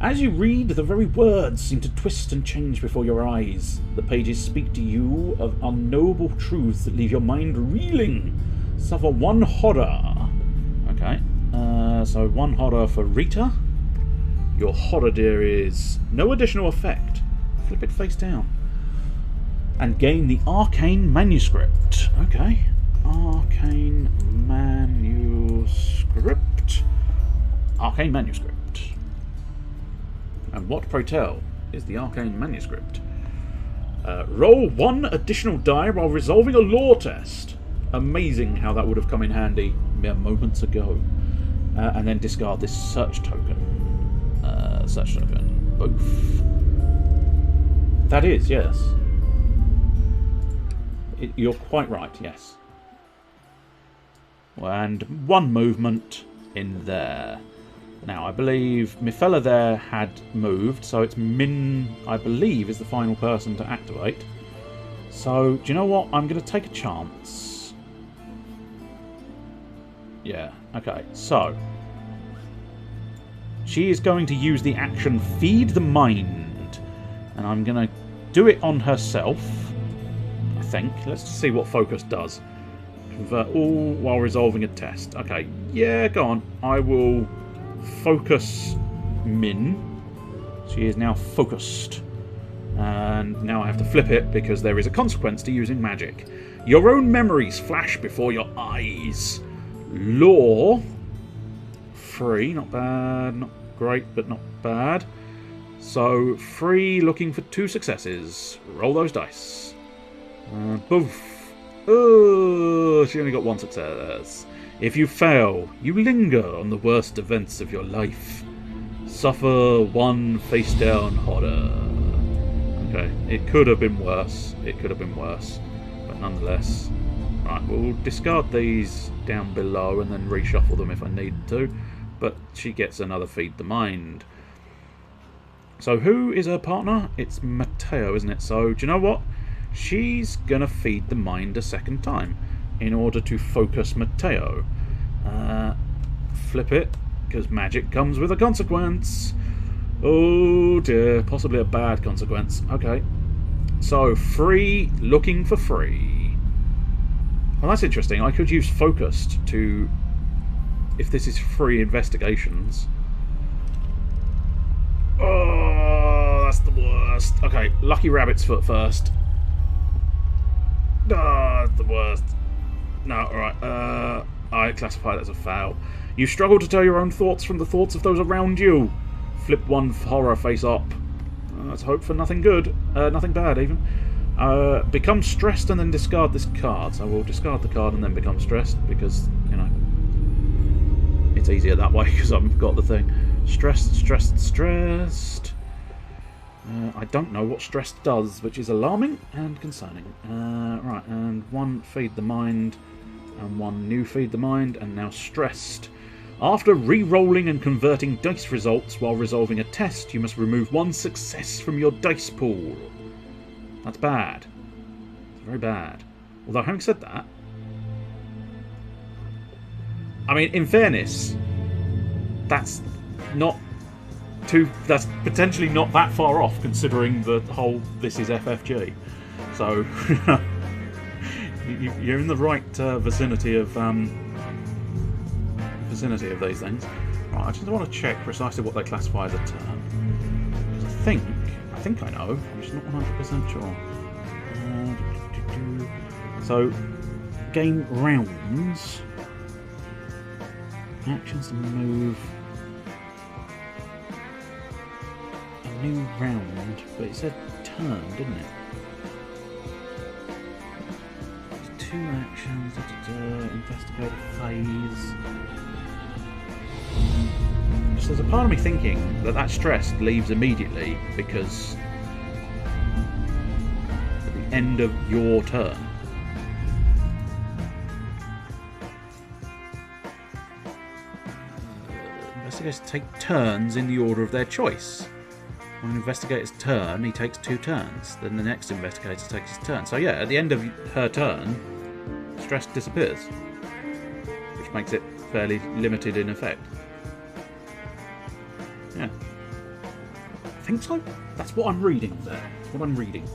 As you read, the very words seem to twist and change before your eyes. The pages speak to you of unknowable truths that leave your mind reeling. Suffer 1 horror. Okay. So 1 horror for Rita. Your horror, dear, is no additional effect. Flip it face down. And gain the Arcane Manuscript. Okay. Arcane Manuscript. Arcane Manuscript. And what, pray tell, is the Arcane Manuscript? Roll 1 additional die while resolving a lore test. Amazing how that would have come in handy mere moments ago. And then discard this search token. Search token. Both. That is, yes. You're quite right, yes. And 1 movement in there. Now, I believe Mifella there had moved, so it's Min, I believe, is the final person to activate. So, do you know what? I'm going to take a chance. Yeah, okay. So, she is going to use the action Feed the Mind. And I'm going to do it on herself, I think. Let's see what focus does. Convert all while resolving a test. Okay, yeah, go on. I will focus Min. She is now focused. And now I have to flip it because there is a consequence to using magic. Your own memories flash before your eyes. Lore. 3, not bad. Not great, but not bad. So, 3 looking for 2 successes. Roll those dice. Boof. Oh, she only got 1 success. If you fail, you linger on the worst events of your life. Suffer 1 face-down horror. Okay, it could have been worse. It could have been worse. But nonetheless. Right, we'll discard these down below and then reshuffle them if I need to. But she gets another Feed the Mind. So who is her partner? It's Matteo, isn't it? So, do you know what? She's going to Feed the Mind a second time in order to focus Matteo. Flip it, because magic comes with a consequence. Oh dear, possibly a bad consequence. Okay. So, 3, looking for 3. Well, that's interesting. I could use focused to... if this is 3 investigations. Oh, that's the worst. Okay, lucky rabbit's foot first. Ah, the worst. No, alright. I classify that as a foul. You struggle to tell your own thoughts from the thoughts of those around you. Flip 1 horror face up. Let's hope for nothing good. Nothing bad, even. Become stressed and then discard this card. So we'll discard the card and then become stressed because, you know, it's easier that way because I've got the thing. Stressed, stressed, stressed. I don't know what stress does, which is alarming and concerning. Right, and 1 Feed the Mind, and 1 new Feed the Mind, and now stressed. After re-rolling and converting dice results while resolving a test, you must remove 1 success from your dice pool. That's bad. It's very bad. Although, having said that, I mean, in fairness, that's potentially not that far off, considering the whole this is FFG. So you're in the right vicinity of these things. Right, I just want to check precisely what they classify as a turn. Because I think I know. I'm just not 100% sure. So game rounds, actions to move. New round, but it said turn, didn't it? 2 actions, investigate a phase. So there's a part of me thinking that stress leaves immediately because at the end of your turn. Investigators take turns in the order of their choice. On an investigator's turn, he takes 2 turns. Then the next investigator takes his turn. So yeah, at the end of her turn, stress disappears. Which makes it fairly limited in effect. Yeah. I think so. That's what I'm reading there. That's what I'm reading.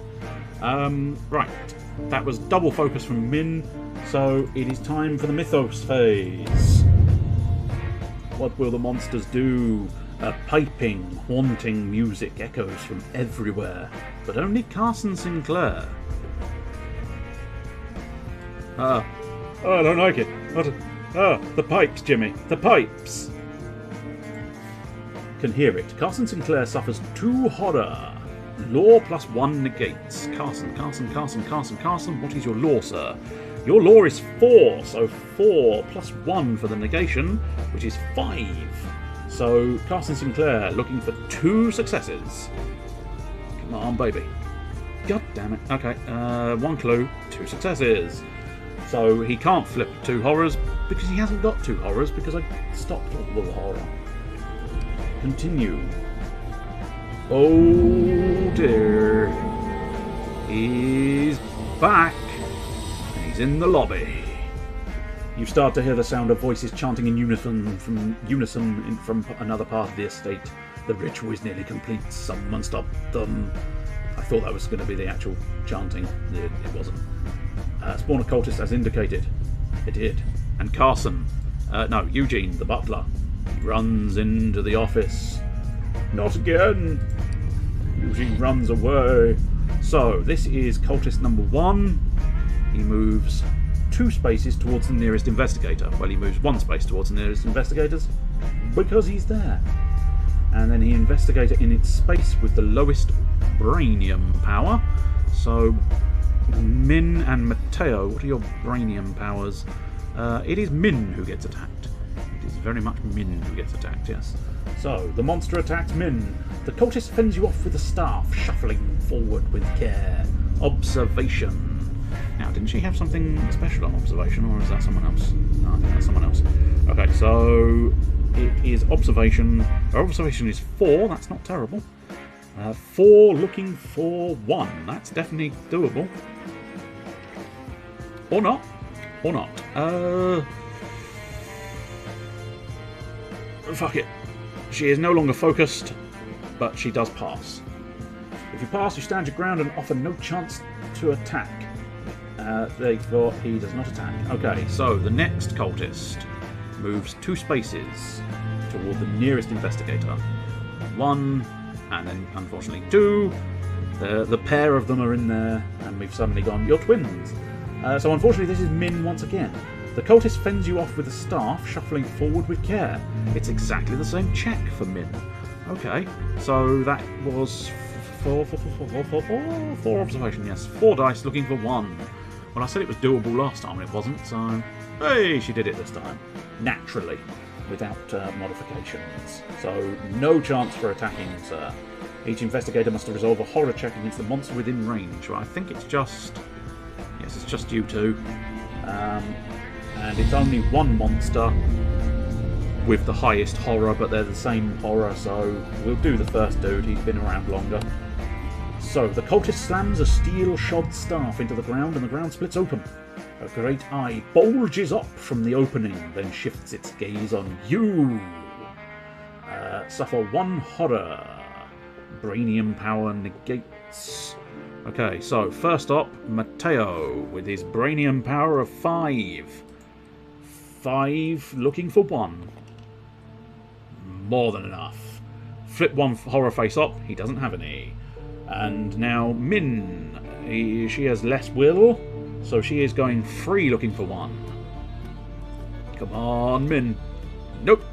Right. That was double focus from Min. So it is time for the Mythos phase. What will the monsters do? A piping, haunting music echoes from everywhere, but only Carson Sinclair. Oh, I don't like it. The pipes, Jimmy. The pipes. Can hear it. Carson Sinclair suffers 2 horror. Law plus 1 negates. Carson. What is your law, sir? Your law is 4, so 4 plus 1 for the negation, which is 5. So Carson Sinclair looking for 2 successes. Come on, baby. God damn it. Okay, 1 clue, 2 successes. So he can't flip 2 horrors because he hasn't got 2 horrors because I stopped all the horror. Continue. Oh dear. He's back. And he's in the lobby. You start to hear the sound of voices chanting in unison from another part of the estate. The ritual is nearly complete. Someone stop them. I thought that was going to be the actual chanting. It wasn't. Spawn occultist as indicated. It did. And Carson, no, Eugene, the butler, runs into the office. Not again. Eugene runs away. So this is cultist number 1. He moves 2 spaces towards the nearest investigator. Well, he moves 1 space towards the nearest investigators because he's there. And then he investigator in its space with the lowest brainium power. So Min and Matteo, what are your brainium powers? It is Min who gets attacked. It is very much Min who gets attacked, yes. So, the monster attacks Min. The cultist fends you off with a staff, shuffling forward with care. Observation. Now, didn't she have something special on observation, or is that someone else? No, I think that's someone else. Okay, so it is observation. Her observation is 4, that's not terrible. 4 looking for 1, that's definitely doable. Or not. Or not. Fuck it. She is no longer focused, but she does pass. If you pass, you stand your ground and offer no chance to attack. Therefore, he does not attack. Okay, so the next cultist moves 2 spaces toward the nearest investigator. 1, and then unfortunately 2. The pair of them are in there, and we've suddenly gone, you're twins. So unfortunately this is Min once again. The cultist fends you off with a staff, shuffling forward with care. It's exactly the same check for Min. Okay, so that was 4 observation, yes. 4 dice looking for 1. Well, I said it was doable last time, and it wasn't, so... Hey, she did it this time. Naturally, without modifications. So, no chance for attacking, sir. Each investigator must resolve a horror check against the monster within range. Well, I think it's just... Yes, it's just you 2. And it's only 1 monster with the highest horror, but they're the same horror, so we'll do the first dude. He's been around longer. So, the cultist slams a steel-shod staff into the ground, and the ground splits open. A great eye bulges up from the opening, then shifts its gaze on you. Suffer 1 horror. Brainium power negates. Okay, so first up, Matteo with his brainium power of 5. 5 looking for 1. More than enough. Flip 1 horror face up, he doesn't have any. And now Min, she has less will, so she is going 3 looking for 1. Come on, Min. Nope,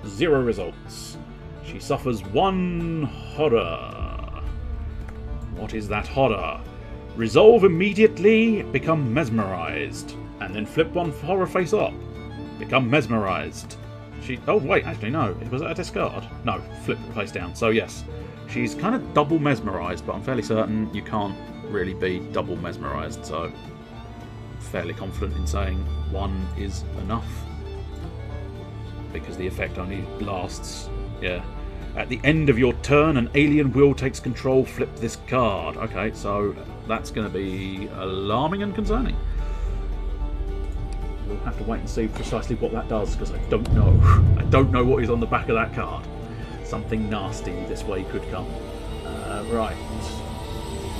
0 results. She suffers 1 horror. What is that horror? Resolve immediately, become mesmerized. And then flip 1 horror face up. Become mesmerized. Oh wait, actually no, was it a discard? No, flip the face down, so yes. She's kind of double mesmerized, but I'm fairly certain you can't really be double mesmerized, so fairly confident in saying 1 is enough. Because the effect only lasts, yeah. At the end of your turn, an alien will takes control, flip this card. Okay, so that's going to be alarming and concerning. We'll have to wait and see precisely what that does, because I don't know. I don't know what is on the back of that card. Something nasty this way could come. Right.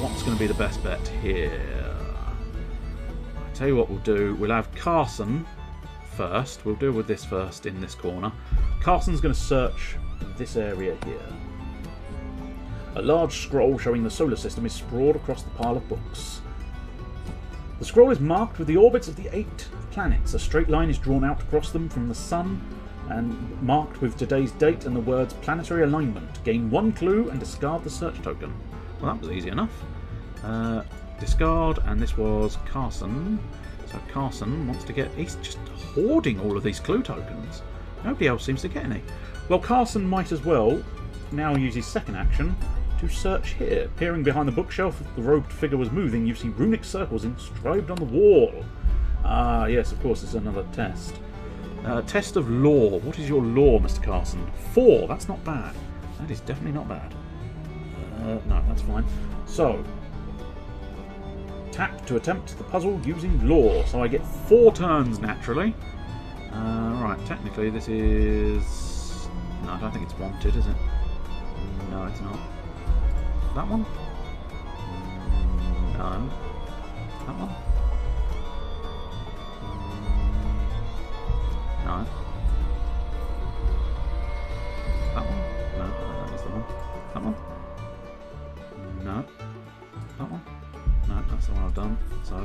What's going to be the best bet here? I'll tell you what we'll do. We'll have Carson first. We'll deal with this first in this corner. Carson's going to search this area here. A large scroll showing the solar system is sprawled across the pile of books. The scroll is marked with the orbits of the 8 planets. A straight line is drawn out across them from the sun and marked with today's date and the words planetary alignment. Gain 1 clue and discard the search token. Well, that was easy enough. Discard, and this was Carson. So Carson wants to get... He's just hoarding all of these clue tokens. Nobody else seems to get any. Well, Carson might as well now use his second action to search here. Peering behind the bookshelf, the robed figure was moving. You see runic circles inscribed on the wall. Ah, yes, of course, it's another test. Test of law. What is your law, Mr. Carson? 4. That's not bad. That is definitely not bad. No, that's fine. So, tap to attempt the puzzle using law. So I get 4 turns naturally. Right, technically this is... No, I don't think it's wanted, is it? No, it's not. That one? No. That one? No. That one? No, that is the one. That one? No. That one? No, that's the one I've done. So,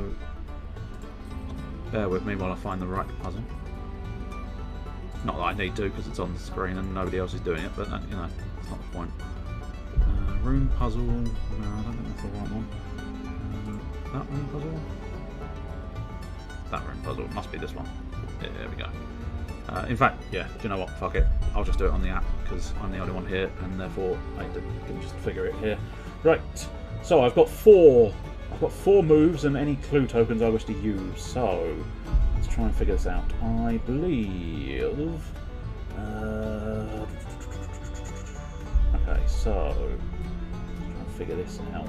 bear with me while I find the right puzzle. Not that I need to, because it's on the screen and nobody else is doing it, but that, you know, that's not the point. Rune puzzle. No, I don't think that's the right one. That rune puzzle. That rune puzzle. It must be this one. Yeah, there we go. In fact, yeah, do you know what? Fuck it. I'll just do it on the app, because I'm the only one here, and therefore I can just figure it here. Right. So I've got 4. I've got 4 moves and any clue tokens I wish to use. So let's try and figure this out. I believe. Okay, so let's try and figure this out.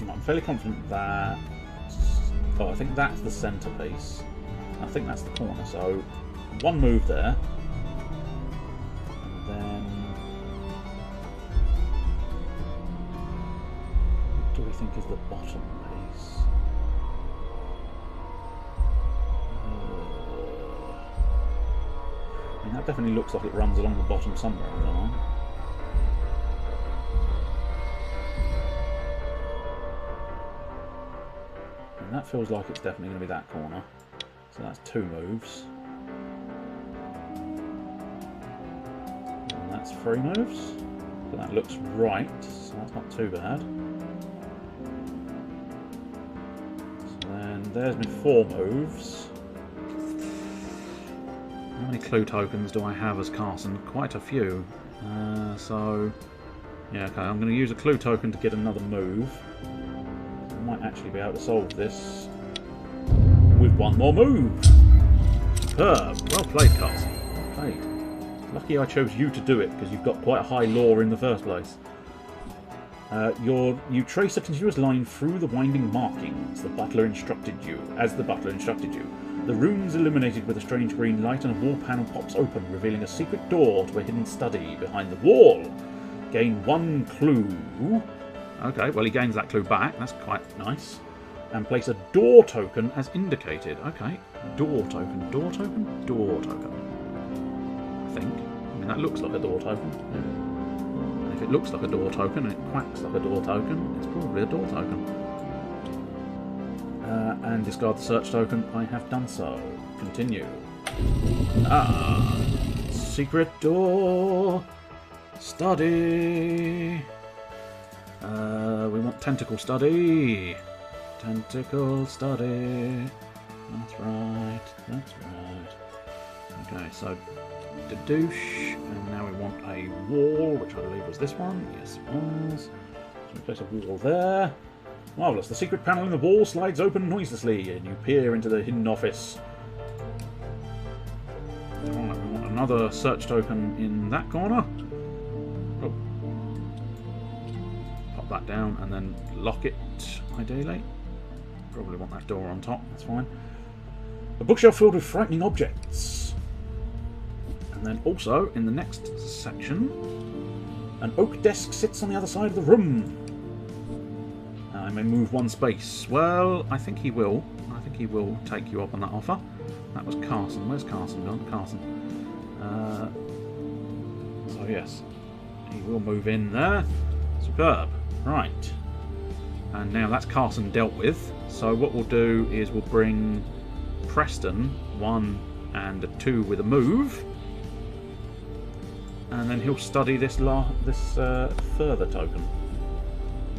I'm fairly confident that. Oh, I think that's the centerpiece. I think that's the corner. So 1 move there, and then what do we think is the bottom piece? I mean, that definitely looks like it runs along the bottom somewhere on the line. And that feels like it's definitely going to be that corner. So that's 2 moves. And that's 3 moves. But that looks right, so that's not too bad. So then there's my 4 moves. How many clue tokens do I have as Carson? Quite a few. So, yeah, okay, I'm going to use a clue token to get another move. I might actually be able to solve this with 1 more move. Superb. Well played, Carson. Well played. Lucky I chose you to do it, because you've got quite a high lore in the first place. You trace a continuous line through the winding markings the butler instructed you, as the butler instructed you. The room's illuminated with a strange green light, and a wall panel pops open, revealing a secret door to a hidden study behind the wall. Gain 1 clue. Okay, well he gains that clue back. That's quite nice. And place a door token as indicated. Okay, door token, door token, door token. I think. I mean, that looks like a door token. Yeah. And if it looks like a door token and it quacks like a door token, it's probably a door token. And discard the search token. I have done so. Continue. Ah, secret door. Study. We want tentacle study. Tentacle study. That's right. That's right. Okay, so douche, and now we want a wall, which I believe was this one. Yes, it was. So we place a wall there. Marvellous. The secret panel in the wall slides open noiselessly, and you peer into the hidden office. Right, we want another search token in that corner. Oh. Pop that down and then lock it, ideally. Probably want that door on top, that's fine. A bookshelf filled with frightening objects. And then also, in the next section, an oak desk sits on the other side of the room. I may move 1 space. Well, I think he will. I think he will take you up on that offer. That was Carson. Where's Carson gone? Carson. So yes, he will move in there. Superb. Right. And now that's Carson dealt with. So what we'll do is we'll bring Preston 1 and a 2 with a move. and then he'll study this further token.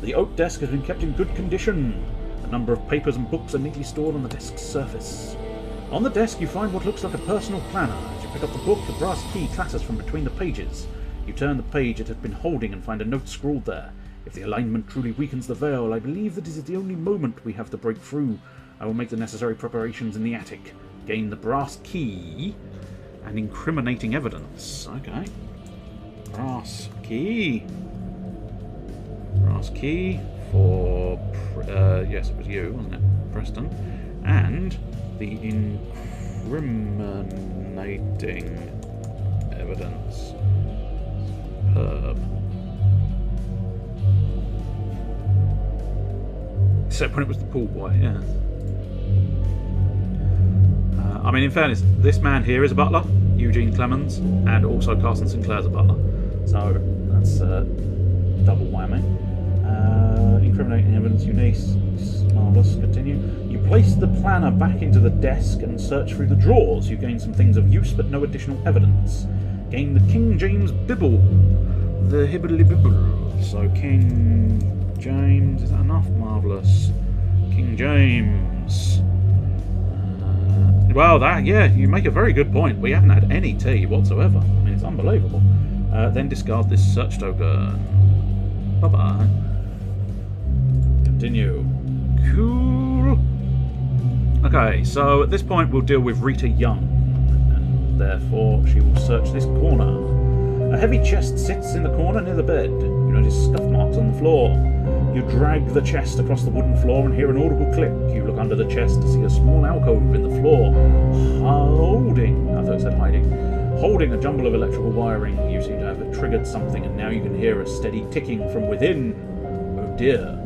The oak desk has been kept in good condition. A number of papers and books are neatly stored on the desk's surface. On the desk you find what looks like a personal planner. As you pick up the book, the brass key clatters from between the pages. You turn the page it had been holding and find a note scrawled there. If the alignment truly weakens the veil, I believe that it is the only moment we have to break through. I will make the necessary preparations in the attic. Gain the brass key and incriminating evidence. Okay. Brass key. Brass key for... yes, it was you, wasn't it? Preston. And the incriminating evidence. Superb. Except when it was the pool boy, yeah. I mean, in fairness, this man here is a butler, Eugene Clemens, and also Carson Sinclair's a butler. So that's double whammy. Incriminating evidence, Eunice. Marvellous. Continue. You place the planner back into the desk and search through the drawers. You gain some things of use, but no additional evidence. Gain the King James Bible. The Hibbly Bibble. So King James, is that enough? Marvellous. King James. Well, yeah, you make a very good point. We haven't had any tea whatsoever. I mean, it's unbelievable. Then discard this search token. Bye-bye. Continue. Cool. Okay, so at this point we'll deal with Rita Young. And therefore, she will search this corner. A heavy chest sits in the corner near the bed. You notice scuff marks on the floor. You drag the chest across the wooden floor and hear an audible click. You look under the chest to see a small alcove in the floor. I thought it said hiding. Holding a jumble of electrical wiring. You seem to have triggered something and now you can hear a steady ticking from within. Oh dear.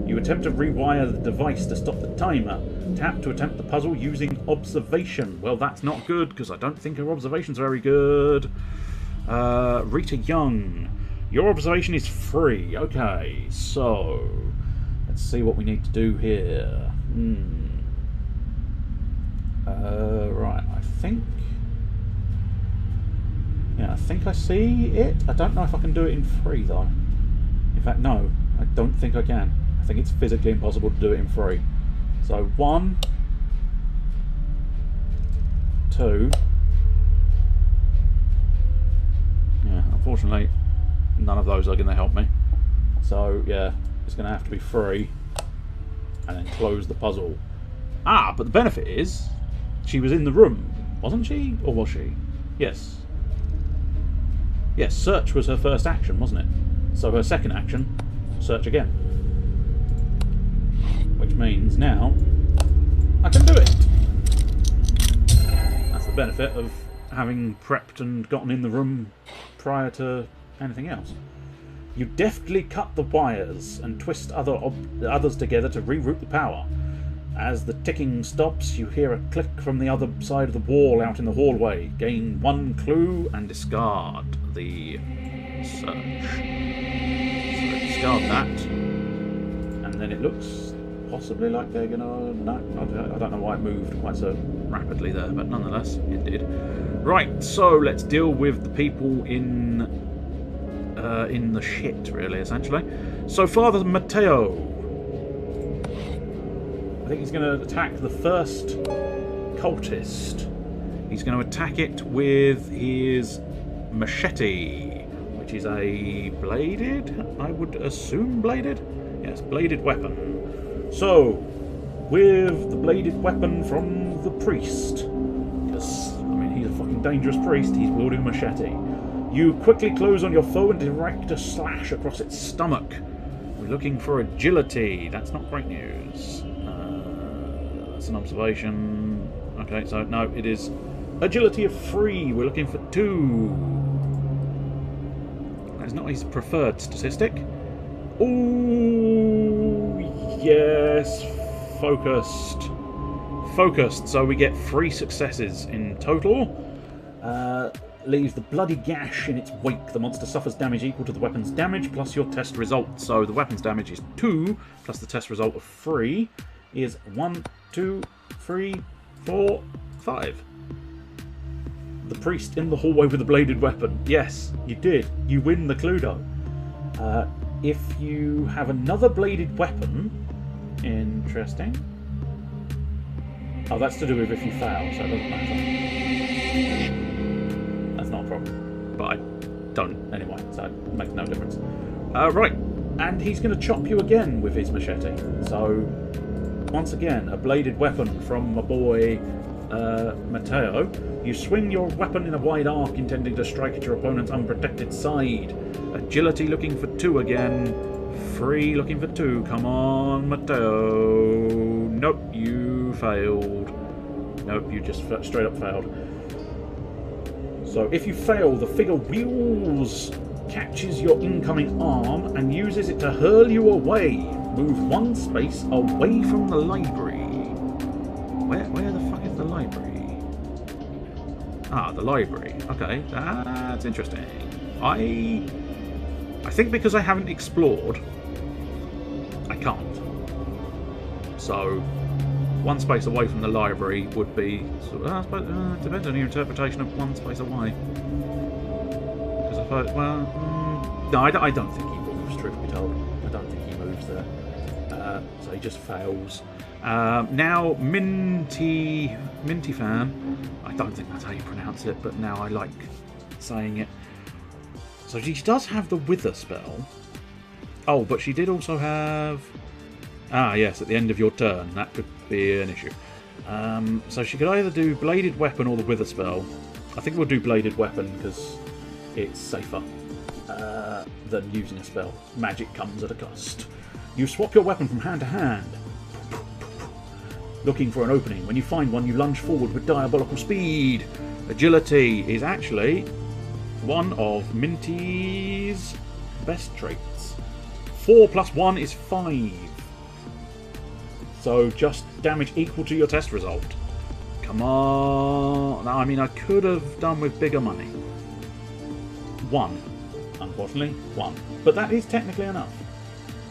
You attempt to rewire the device to stop the timer. Tap to attempt the puzzle using observation. Well, that's not good because I don't think her observation's very good. Rita Young. Your observation is free. Okay, so let's see what we need to do here. Right, I think I see it. I don't know if I can do it in free though. In fact, no, I don't think I can. I think it's physically impossible to do it in free. So 1, 2. Yeah, unfortunately, none of those are going to help me. So, yeah, it's going to have to be free. And then close the puzzle. Ah, but the benefit is, she was in the room. Wasn't she? Or was she? Yes. Yes, search was her first action, wasn't it? So her second action, search again. Which means now, I can do it. That's the benefit of having prepped and gotten in the room prior to anything else. You deftly cut the wires and twist others together to reroute the power. As the ticking stops, you hear a click from the other side of the wall out in the hallway. Gain 1 clue and discard the search. So discard that. And then it looks possibly like they're gonna... No, I don't know why it moved quite so rapidly there, but nonetheless, it did. Right, so let's deal with the people in the shit, really, essentially. So Father Matteo, I think he's going to attack the first cultist. He's going to attack it with his machete, which is a bladed, I would assume bladed? Yes, bladed weapon. So, with the bladed weapon from the priest, because, I mean, he's a fucking dangerous priest, he's wielding a machete. You quickly close on your foe and direct a slash across its stomach. We're looking for agility. That's not great news. That's an observation. Okay, so no, it is agility of 3. We're looking for 2. That's not his preferred statistic. Ooh, yes, focused. Focused, so we get 3 successes in total. Leaves the bloody gash in its wake. The monster suffers damage equal to the weapon's damage plus your test result. So the weapon's damage is 2 plus the test result of 3 is 1, 2, 3, 4, 5. the priest in the hallway with the bladed weapon. Yes, you did. You win the Cluedo. If you have another bladed weapon... Interesting. Oh, that's to do with if you fail, so it doesn't matter. That's not a problem. But I don't anyway, so it makes no difference. Right, and he's going to chop you again with his machete. So, once again, a bladed weapon from my boy Matteo. You swing your weapon in a wide arc, intending to strike at your opponent's unprotected side. Agility looking for 2 again. Free looking for 2. Come on, Matteo. Nope, you failed. Nope, you just straight up failed. So if you fail, the figure wheels, catches your incoming arm, and uses it to hurl you away. Move 1 space away from the library. Where the fuck is the library? Ah, the library. Okay, that's interesting. I think because I haven't explored, I can't. So, 1 space away from the library would be... I suppose, it depends on your interpretation of 1 space away. Because I suppose, well... no, I don't think he moves, truth be told. I don't think he moves there. So he just fails. Now, Minty Fan. I don't think that's how you pronounce it, but now I like saying it. So she does have the Wither spell. Oh, but she did also have... Ah, yes, at the end of your turn. That could be an issue. So she could either do Bladed Weapon or the Wither spell. I think we'll do Bladed Weapon because it's safer than using a spell. Magic comes at a cost. You swap your weapon from hand to hand, looking for an opening. When you find one, you lunge forward with diabolical speed. Agility is actually one of Minty's best traits. 4 plus 1 is 5. So just damage equal to your test result. Come on. I mean, I could have done with bigger money. 1. Unfortunately, 1. But that is technically enough.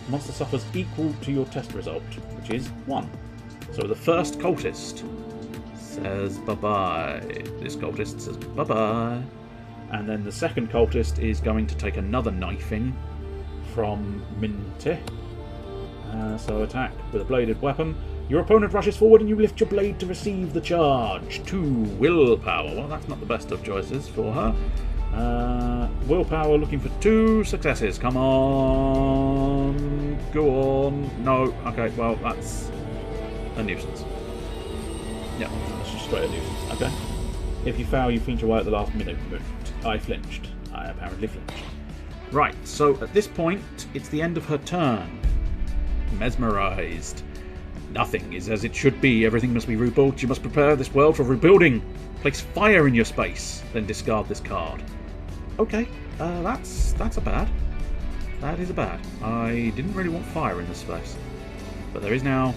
Monster suffers equal to your test result, which is 1. So the first cultist says bye-bye. This cultist says bye-bye. And then the second cultist is going to take another knifing from Minty. So attack with a bladed weapon. Your opponent rushes forward and you lift your blade to receive the charge. 2 willpower. Well, that's not the best of choices for her. Willpower looking for 2 successes. Come on. Go on. No. Okay, well, that's a nuisance. Yeah, that's just straight a nuisance. Okay. If you fail, you flinch away at the last minute. I flinched. I apparently flinched. Right, so at this point, it's the end of her turn. Mesmerized. Nothing is as it should be. Everything must be rebuilt. You must prepare this world for rebuilding. Place fire in your space, then discard this card. Okay, that's a bad. That is a bad. I didn't really want fire in this space, but there is now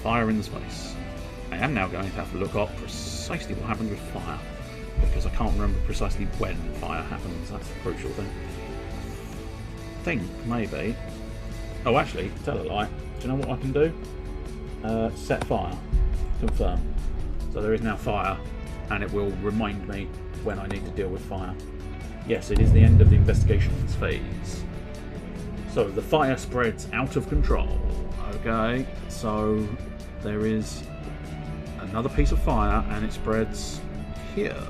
fire in the space. I am now going to have to look up precisely what happens with fire, because I can't remember precisely when fire happens. That's the crucial thing. I think maybe. Oh, actually, tell a lie. Do you know what I can do? Set fire. Confirm. So there is now fire, and it will remind me when I need to deal with fire. Yes, it is the end of the investigations phase. So the fire spreads out of control. Okay, so there is another piece of fire, and it spreads here.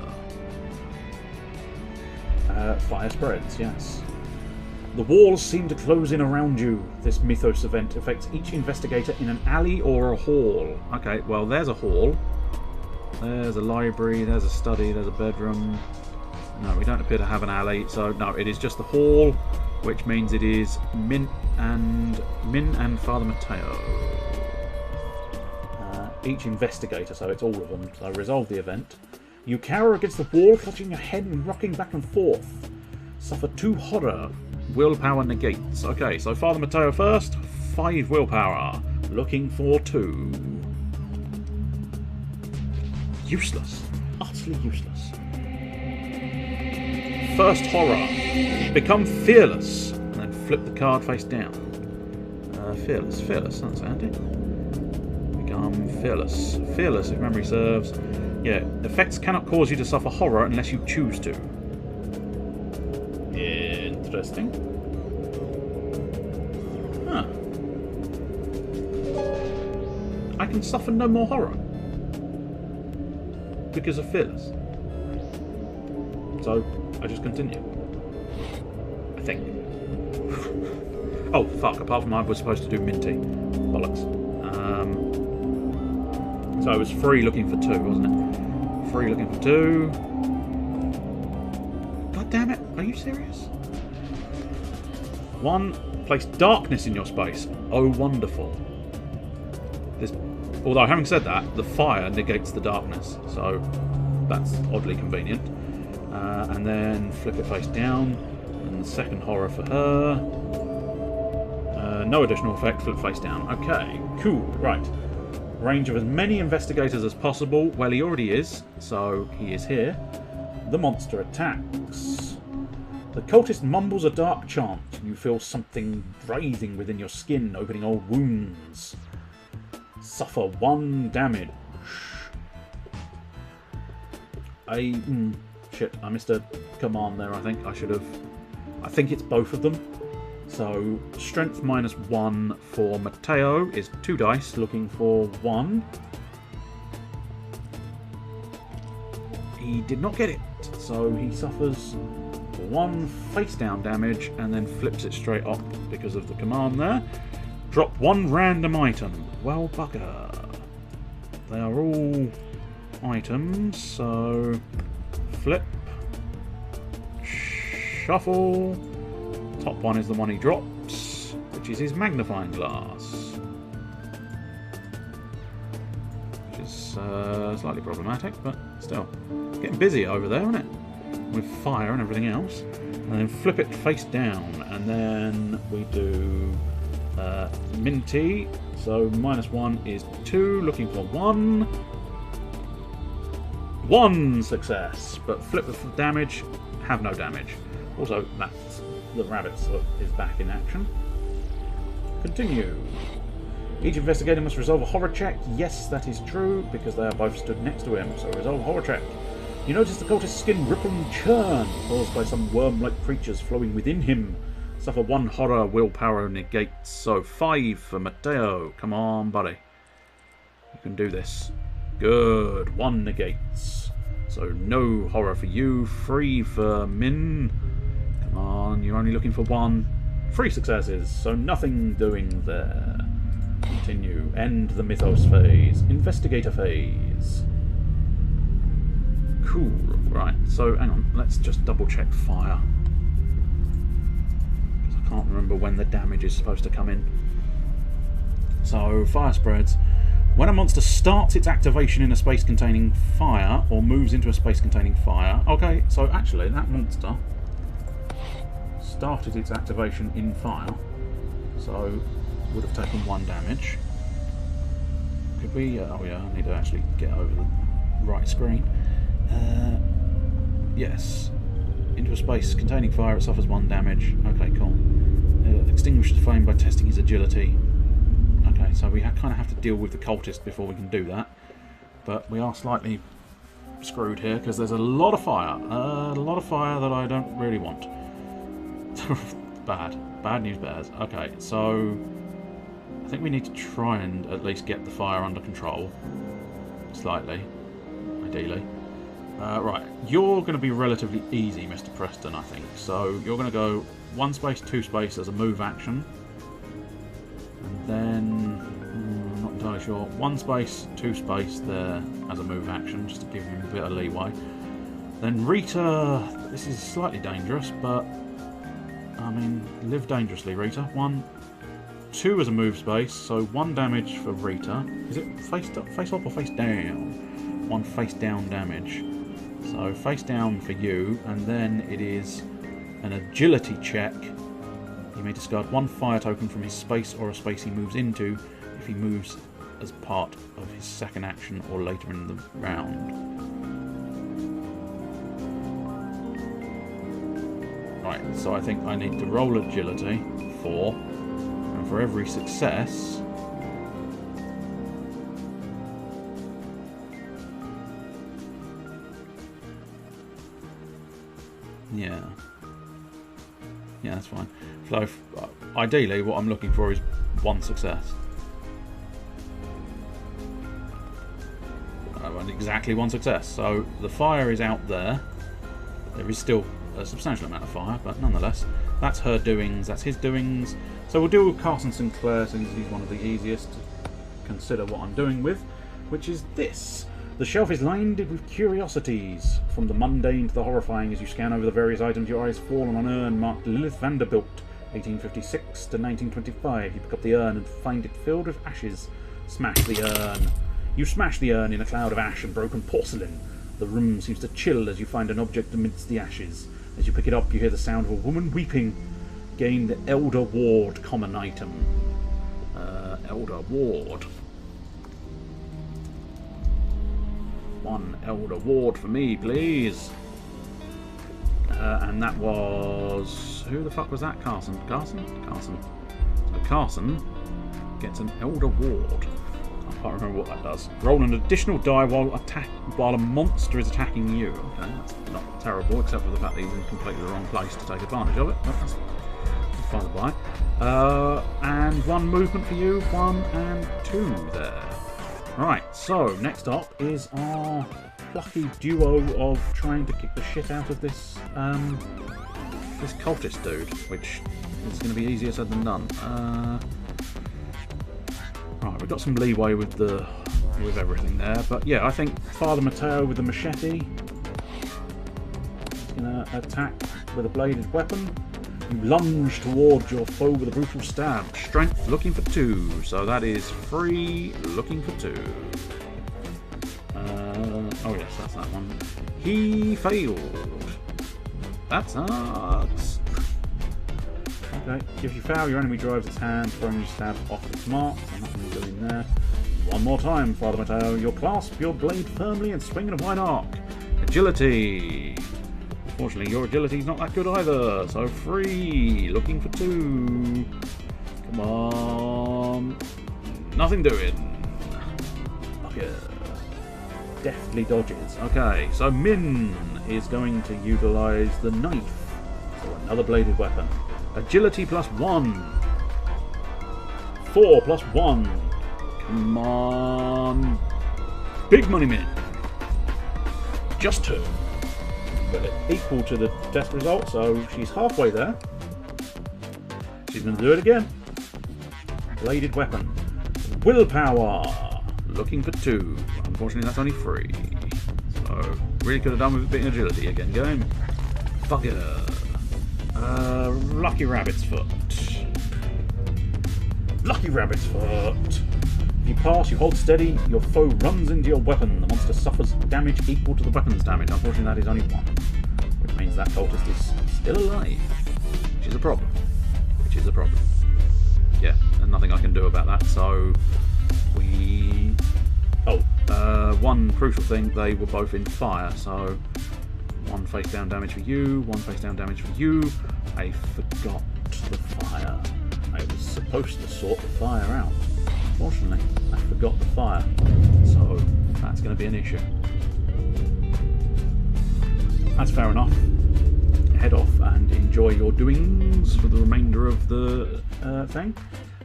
Fire spreads, yes. The walls seem to close in around you. This mythos event affects each investigator in an alley or a hall. Okay, well, there's a hall. There's a library, there's a study, there's a bedroom. No, we don't appear to have an alley, so no, it is just the hall, which means it is Min and Father Matteo. Each investigator, so it's all of them. So resolve the event. You cower against the wall, clutching your head and rocking back and forth. Suffer 2 horror. Willpower negates. Okay, so Father Matteo first. 5 willpower. Looking for 2. Useless. Utterly useless. First horror. Become fearless. And then flip the card face down. Fearless. Fearless, that's handy. Become fearless. Fearless, if memory serves. Yeah, effects cannot cause you to suffer horror unless you choose to. Interesting. Huh. I can suffer no more horror. Because of fearless. So, I just continue. I think. Oh, fuck, apart from I was supposed to do Minty. Bollocks. So it was 3 looking for 2, wasn't it? 3 looking for 2. God damn it, are you serious? 1, place darkness in your space. Oh, wonderful. Although, having said that, the fire negates the darkness, so that's oddly convenient. And then flip it face down, and the second horror for her. No additional effect, flip face down. Okay, cool, right. Range of as many investigators as possible. Well, he already is, so he is here. The monster attacks. The cultist mumbles a dark chant. You feel something writhing within your skin, opening old wounds. Suffer 1 damage. Shit, I missed a command there, I think. I think it's both of them. So, strength -1 for Matteo is 2 dice, looking for 1. He did not get it, so he suffers 1 face down damage and then flips it straight up because of the command there. Drop 1 random item. Well, bugger. They are all items, so flip, shuffle. Top one is the one he drops, which is his magnifying glass, which is slightly problematic, but still. It's getting busy over there, isn't it? With fire and everything else. And then flip it face down, and then we do Minty. So -1 is 2, looking for 1. 1 success, but flip the damage, have no damage. Also, that's the rabbit is back in action. Continue. Each investigator must resolve a horror check. Yes, that is true, because they are both stood next to him. So resolve a horror check. You notice the cultist's skin ripple and churn, caused by some worm-like creatures flowing within him. Suffer 1 horror, willpower negates. So 5 for Matteo. Come on, buddy. You can do this. Good. 1 negates. So no horror for you. 3 for Min. Come on, you're only looking for 1. 3 successes, so nothing doing there. Continue. End the mythos phase. Investigator phase. Cool. Right, so hang on. Let's just double check fire. Because I can't remember when the damage is supposed to come in. So, fire spreads. When a monster starts its activation in a space containing fire, or moves into a space containing fire... Okay, so actually, that monster started its activation in fire, so would have taken 1 damage. Could we... oh yeah, I need to actually get over the right screen. Yes. Into a space containing fire, it suffers 1 damage. Okay, cool. Extinguishes the flame by testing his agility. Okay, so we kind of have to deal with the cultist before we can do that. But we are slightly screwed here, because there's a lot of fire. A lot of fire that I don't really want. Bad news bears. Okay, so I think we need to try and at least get the fire under control. Slightly, ideally. Right, you're going to be relatively easy, Mr. Preston, I think. So you're going to go 1 space, 2 space as a move action. And then, I'm not entirely sure, 1 space, 2 space there as a move action, just to give him a bit of leeway. Then Rita, this is slightly dangerous, but I mean, live dangerously, Rita. 1, 2 as a move space, so 1 damage for Rita. Is it face up or face down? 1 face down damage. So face down for you, and then it is an agility check. He may discard 1 fire token from his space or a space he moves into if he moves as part of his second action or later in the round. Right, so I think I need to roll agility, 4, and for every success, Yeah. Yeah, that's fine. So, ideally, what I'm looking for is 1 success. Exactly 1 success. So, the fire is out there. There is still a substantial amount of fire, but nonetheless, that's her doings, that's his doings. So we'll deal with Carson Sinclair, since he's one of the easiest to consider what I'm doing with, which is this. The shelf is lined with curiosities, from the mundane to the horrifying. As you scan over the various items, your eyes fall on an urn marked Lilith Vanderbilt, 1856 to 1925. You pick up the urn and find it filled with ashes. Smash the urn. You smash the urn in a cloud of ash and broken porcelain. The room seems to chill as you find an object amidst the ashes. As you pick it up, you hear the sound of a woman weeping. Gain the Elder Ward common item. Elder Ward. 1 Elder Ward for me, please. And that was... Who the fuck was that? Carson. Carson? Carson. So Carson gets an Elder Ward. I can't remember what that does. Roll an additional die while a monster is attacking you. Okay, that's not terrible, except for the fact that he's in completely the wrong place to take advantage of it. But that's by the by. And 1 movement for you, 1 and 2 there. Right, so next up is our plucky duo of trying to kick the shit out of this this cultist dude, which is going to be easier said than done. Right, we've got some leeway with everything there, but yeah, I think Father Mateo with the machete is going to attack with a bladed weapon. You lunge towards your foe with a brutal stab. Strength looking for 2, so that is 3 looking for 2. Oh yes, that's that one. He failed. That sucks. Okay, if you fail, your enemy drives its hand, throwing your stab off its mark. So nothing to do in there. 1 more time, Father Mateo. You'll clasp your blade firmly and swing in a wide arc. Agility. Unfortunately, your agility's not that good either. So 3, looking for 2. Come on. Nothing doing. Okay. Deftly dodges. Okay, so Min is going to utilise the knife. So another bladed weapon. Agility +1. 4 +1. Come on. Big money Min. Just 2. But equal to the test result, so she's halfway there. She's going to do it again. Bladed weapon. Willpower. Looking for 2. Unfortunately, that's only 3. So, really could have done with a bit of agility again. Going. Bugger. Lucky Rabbit's Foot. Lucky Rabbit's Foot. If you pass, you hold steady, your foe runs into your weapon. The monster suffers damage equal to the weapon's damage. Unfortunately, that is only 1. Which means that cultist is still alive. Which is a problem. Which is a problem. Yeah, and nothing I can do about that, so... we... Oh, one crucial thing, they were both in fire, so... 1 face down damage for you, 1 face down damage for you. I forgot the fire. I was supposed to sort the fire out. Unfortunately, I forgot the fire, so that's going to be an issue. That's fair enough. Head off and enjoy your doings for the remainder of the thing.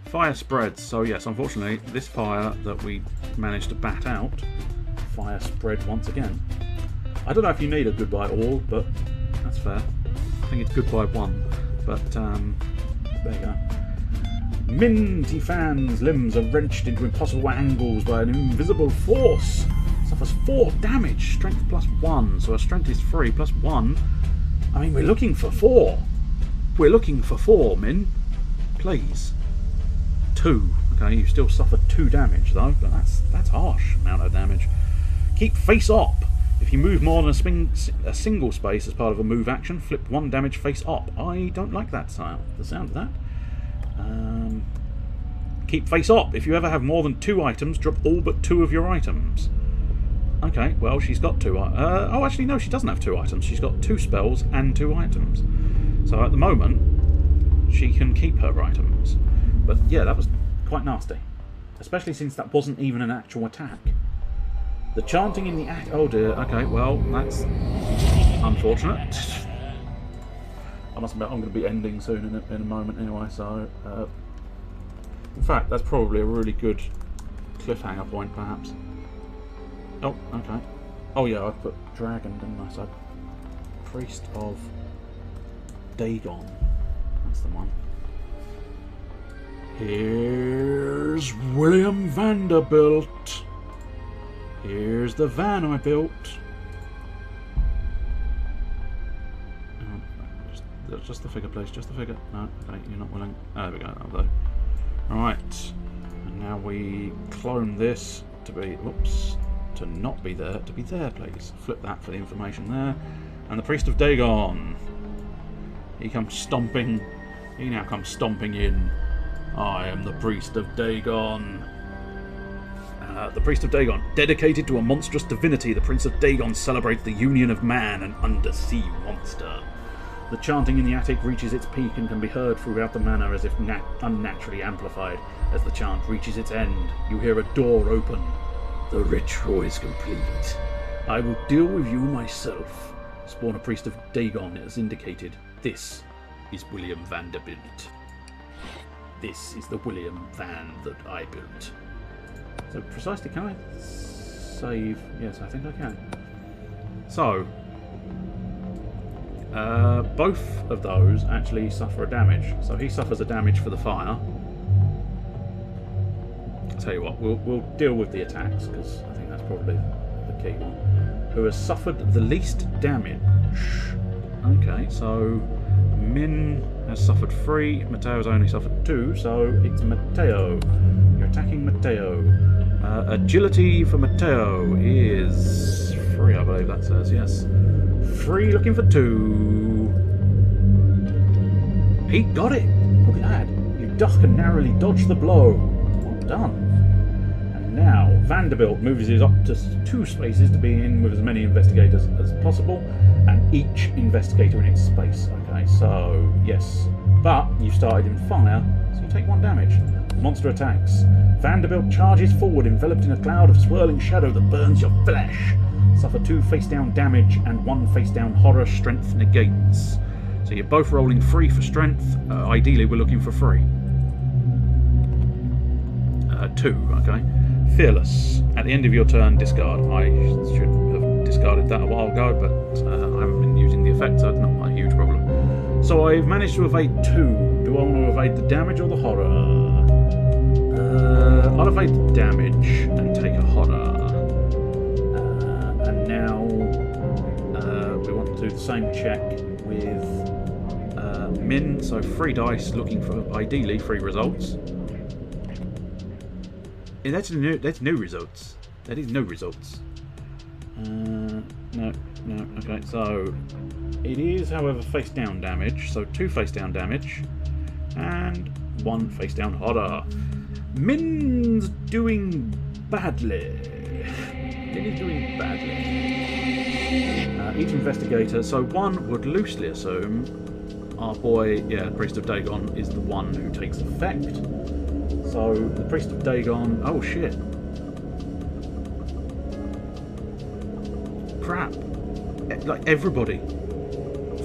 Fire spreads. So yes, unfortunately, this fire that we managed to bat out, fire spread once again. I don't know if you need a goodbye all, but that's fair. I think it's goodbye 1, but there you go. Minty Fan's limbs are wrenched into impossible angles by an invisible force. Suffers 4 damage, strength +1, so her strength is 3 +1. I mean, we're looking for 4. We're looking for 4, Min. Please. 2. Okay, you still suffer 2 damage though, but that's harsh amount of damage. Keep face up. If you move more than a single space as part of a move action, flip 1 damage face up. I don't like that sound. The sound of that. Keep face up. If you ever have more than 2 items, drop all but 2 of your items. Okay, well, she's got 2. Oh, actually, no, she doesn't have 2 items. She's got 2 spells and 2 items. So at the moment, she can keep her items. But yeah, that was quite nasty. Especially since that wasn't even an actual attack. The chanting in the act... Oh dear, okay, well, that's unfortunate. I must admit, I'm going to be ending soon in a moment anyway, so... in fact, that's probably a really good cliffhanger point, perhaps. Oh, okay. Oh yeah, I put dragon, didn't I? So, Priest of Dagon. That's the one. Here's William Vanderbilt. Here's the van I built. Just the figure, please. Just the figure. No, okay, you're not willing. Oh, there we go. Although, all right. And now we clone this to be. Whoops. To not be there. To be there, please. Flip that for the information there. And the Priest of Dagon. He comes stomping. He now comes stomping in. I am the Priest of Dagon. The Priest of Dagon. Dedicated to a monstrous divinity, the Prince of Dagon celebrates the union of man and undersea monster. The chanting in the attic reaches its peak and can be heard throughout the manor as if unnaturally amplified. As the chant reaches its end, you hear a door open. The ritual is complete. I will deal with you myself. Spawn a Priest of Dagon as indicated. This is William Vanderbilt. This is the William Van that I built. So precisely, can I save? Yes, I think I can. So, both of those actually suffer a damage. So he suffers a damage for the fire. I'll tell you what, we'll deal with the attacks, because I think that's probably the key one. Who has suffered the least damage. Okay, so Min has suffered 3, Matteo's only suffered 2, so it's Matteo. You're attacking Matteo. Agility for Matteo is 3, I believe that says, yes. 3 looking for 2. He got it! Look at that. You duck and narrowly dodge the blow. Well done. And now Vanderbilt moves his up to 2 spaces to be in with as many investigators as possible, and each investigator in its space. Okay, so yes. But you started in fire, so you take 1 damage. Monster attacks. Vanderbilt charges forward, enveloped in a cloud of swirling shadow that burns your flesh. Suffer 2 face-down damage and 1 face-down horror. Strength negates. So you're both rolling 3 for strength. Ideally, we're looking for 3. 2, okay. Fearless. At the end of your turn, discard. I should have discarded that a while ago, but I haven't been using the effect, so it's not a huge problem. So I've managed to evade 2. Do I want to evade the damage or the horror? I'll evade the damage and take a horror. And now we want to do the same check with Min. So 3 dice, looking for ideally 3 results. Yeah, that's no results. That is no results. No. Okay, so it is, however, face down damage. So 2 face down damage and 1 face down horror. Min's doing badly. Min is doing badly. Each investigator, so 1 would loosely assume our boy, Priest of Dagon, is the one who takes effect. So the Priest of Dagon, oh shit. Crap. Like everybody.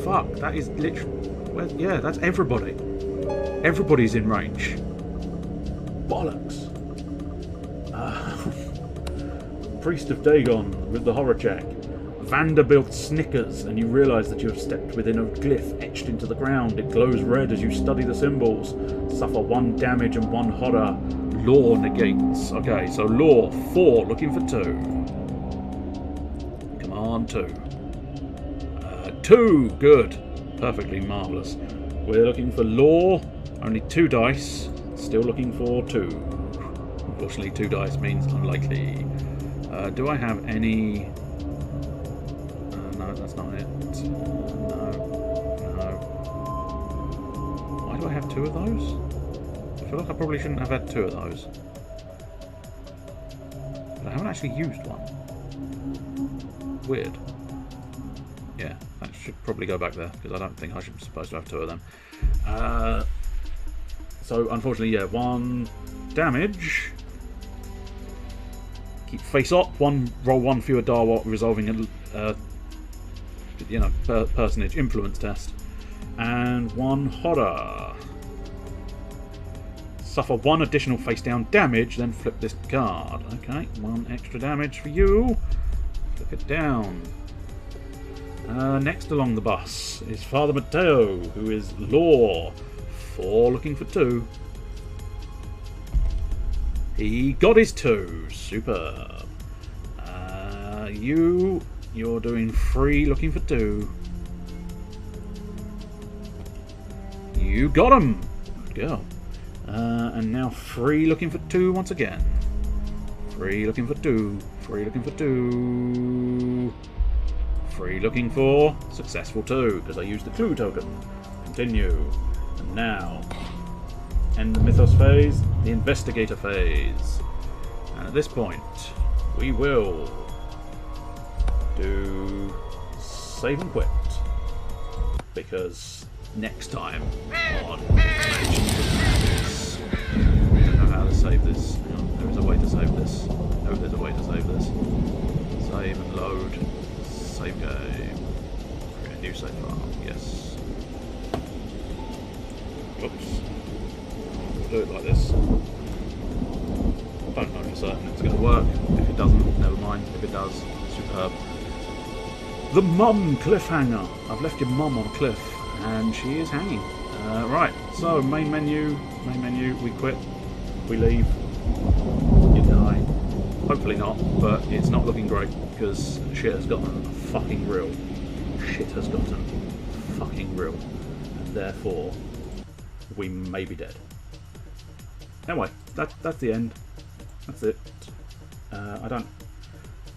Fuck, that is literally, well, yeah, that's everybody. Everybody's in range. Bollocks. Priest of Dagon with the horror check. Vanderbilt snickers, and you realise that you have stepped within a glyph etched into the ground. It glows red as you study the symbols. Suffer 1 damage and 1 horror. Law negates. Okay, so law 4, looking for 2. Come on, 2. 2, good. Perfectly marvellous. We're looking for law. Only 2 dice. Still looking for 2. Unfortunately, 2 dice means unlikely. Do I have any... no, that's not it. No. Why do I have 2 of those? I feel like I probably shouldn't have had 2 of those. But I haven't actually used one. Weird. Yeah, that should probably go back there, because I don't think I should be supposed to have 2 of them. So, unfortunately, yeah, 1 damage. Keep face up. Roll 1 fewer Darwalk, resolving a personage influence test. and 1 horror. Suffer 1 additional face down damage, then flip this card. Okay, 1 extra damage for you. Flip it down. Next along the bus is Father Mateo, who is Law. 4 looking for 2. He got his 2. Superb. You're doing 3 looking for 2. You got him. Good girl. And now 3 looking for 2 once again. 3 looking for 2. 3 looking for 2. 3 looking for successful 2, because I used the 2 token. Continue. And now, end the Mythos phase, the Investigator phase. And at this point, we will do Save and Quit. Because next time on I don't know how to save this. There is a way to save this. No, there's a way to save this. Save and load. Save game. Create a new save file. Yes. Oops. We'll do it like this. Don't know for certain it's going to work. If it doesn't, never mind. If it does, superb. The MoM cliffhanger. I've left your mum on a cliff, and she is hanging. Right. So main menu. We quit. We leave. You die. Hopefully not, but it's not looking great because shit has gotten fucking real. Shit has gotten fucking real. And therefore, we may be dead. Anyway, that's the end. That's it. I don't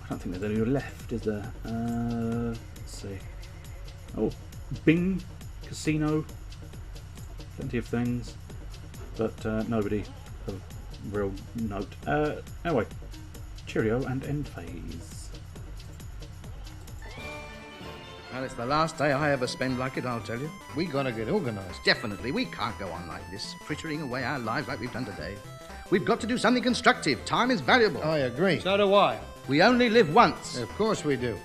think there's any left, is there? Let's see. Oh, Bing Casino. Plenty of things, but nobody of real note. Anyway, cheerio and end phase. Well, it's the last day I ever spend like it, I'll tell you. We gotta get organised. Definitely, we can't go on like this, frittering away our lives like we've done today. We've got to do something constructive. Time is valuable. I agree. So do I. We only live once. Of course we do.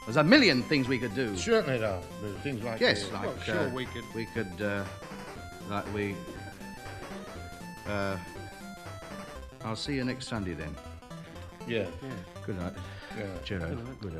There's a million things we could do. Certainly there are. There's things like Yes, this. like Well, sure, we could. I'll see you next Sunday then. Yeah. Good night. Yeah. Cheerio. Good.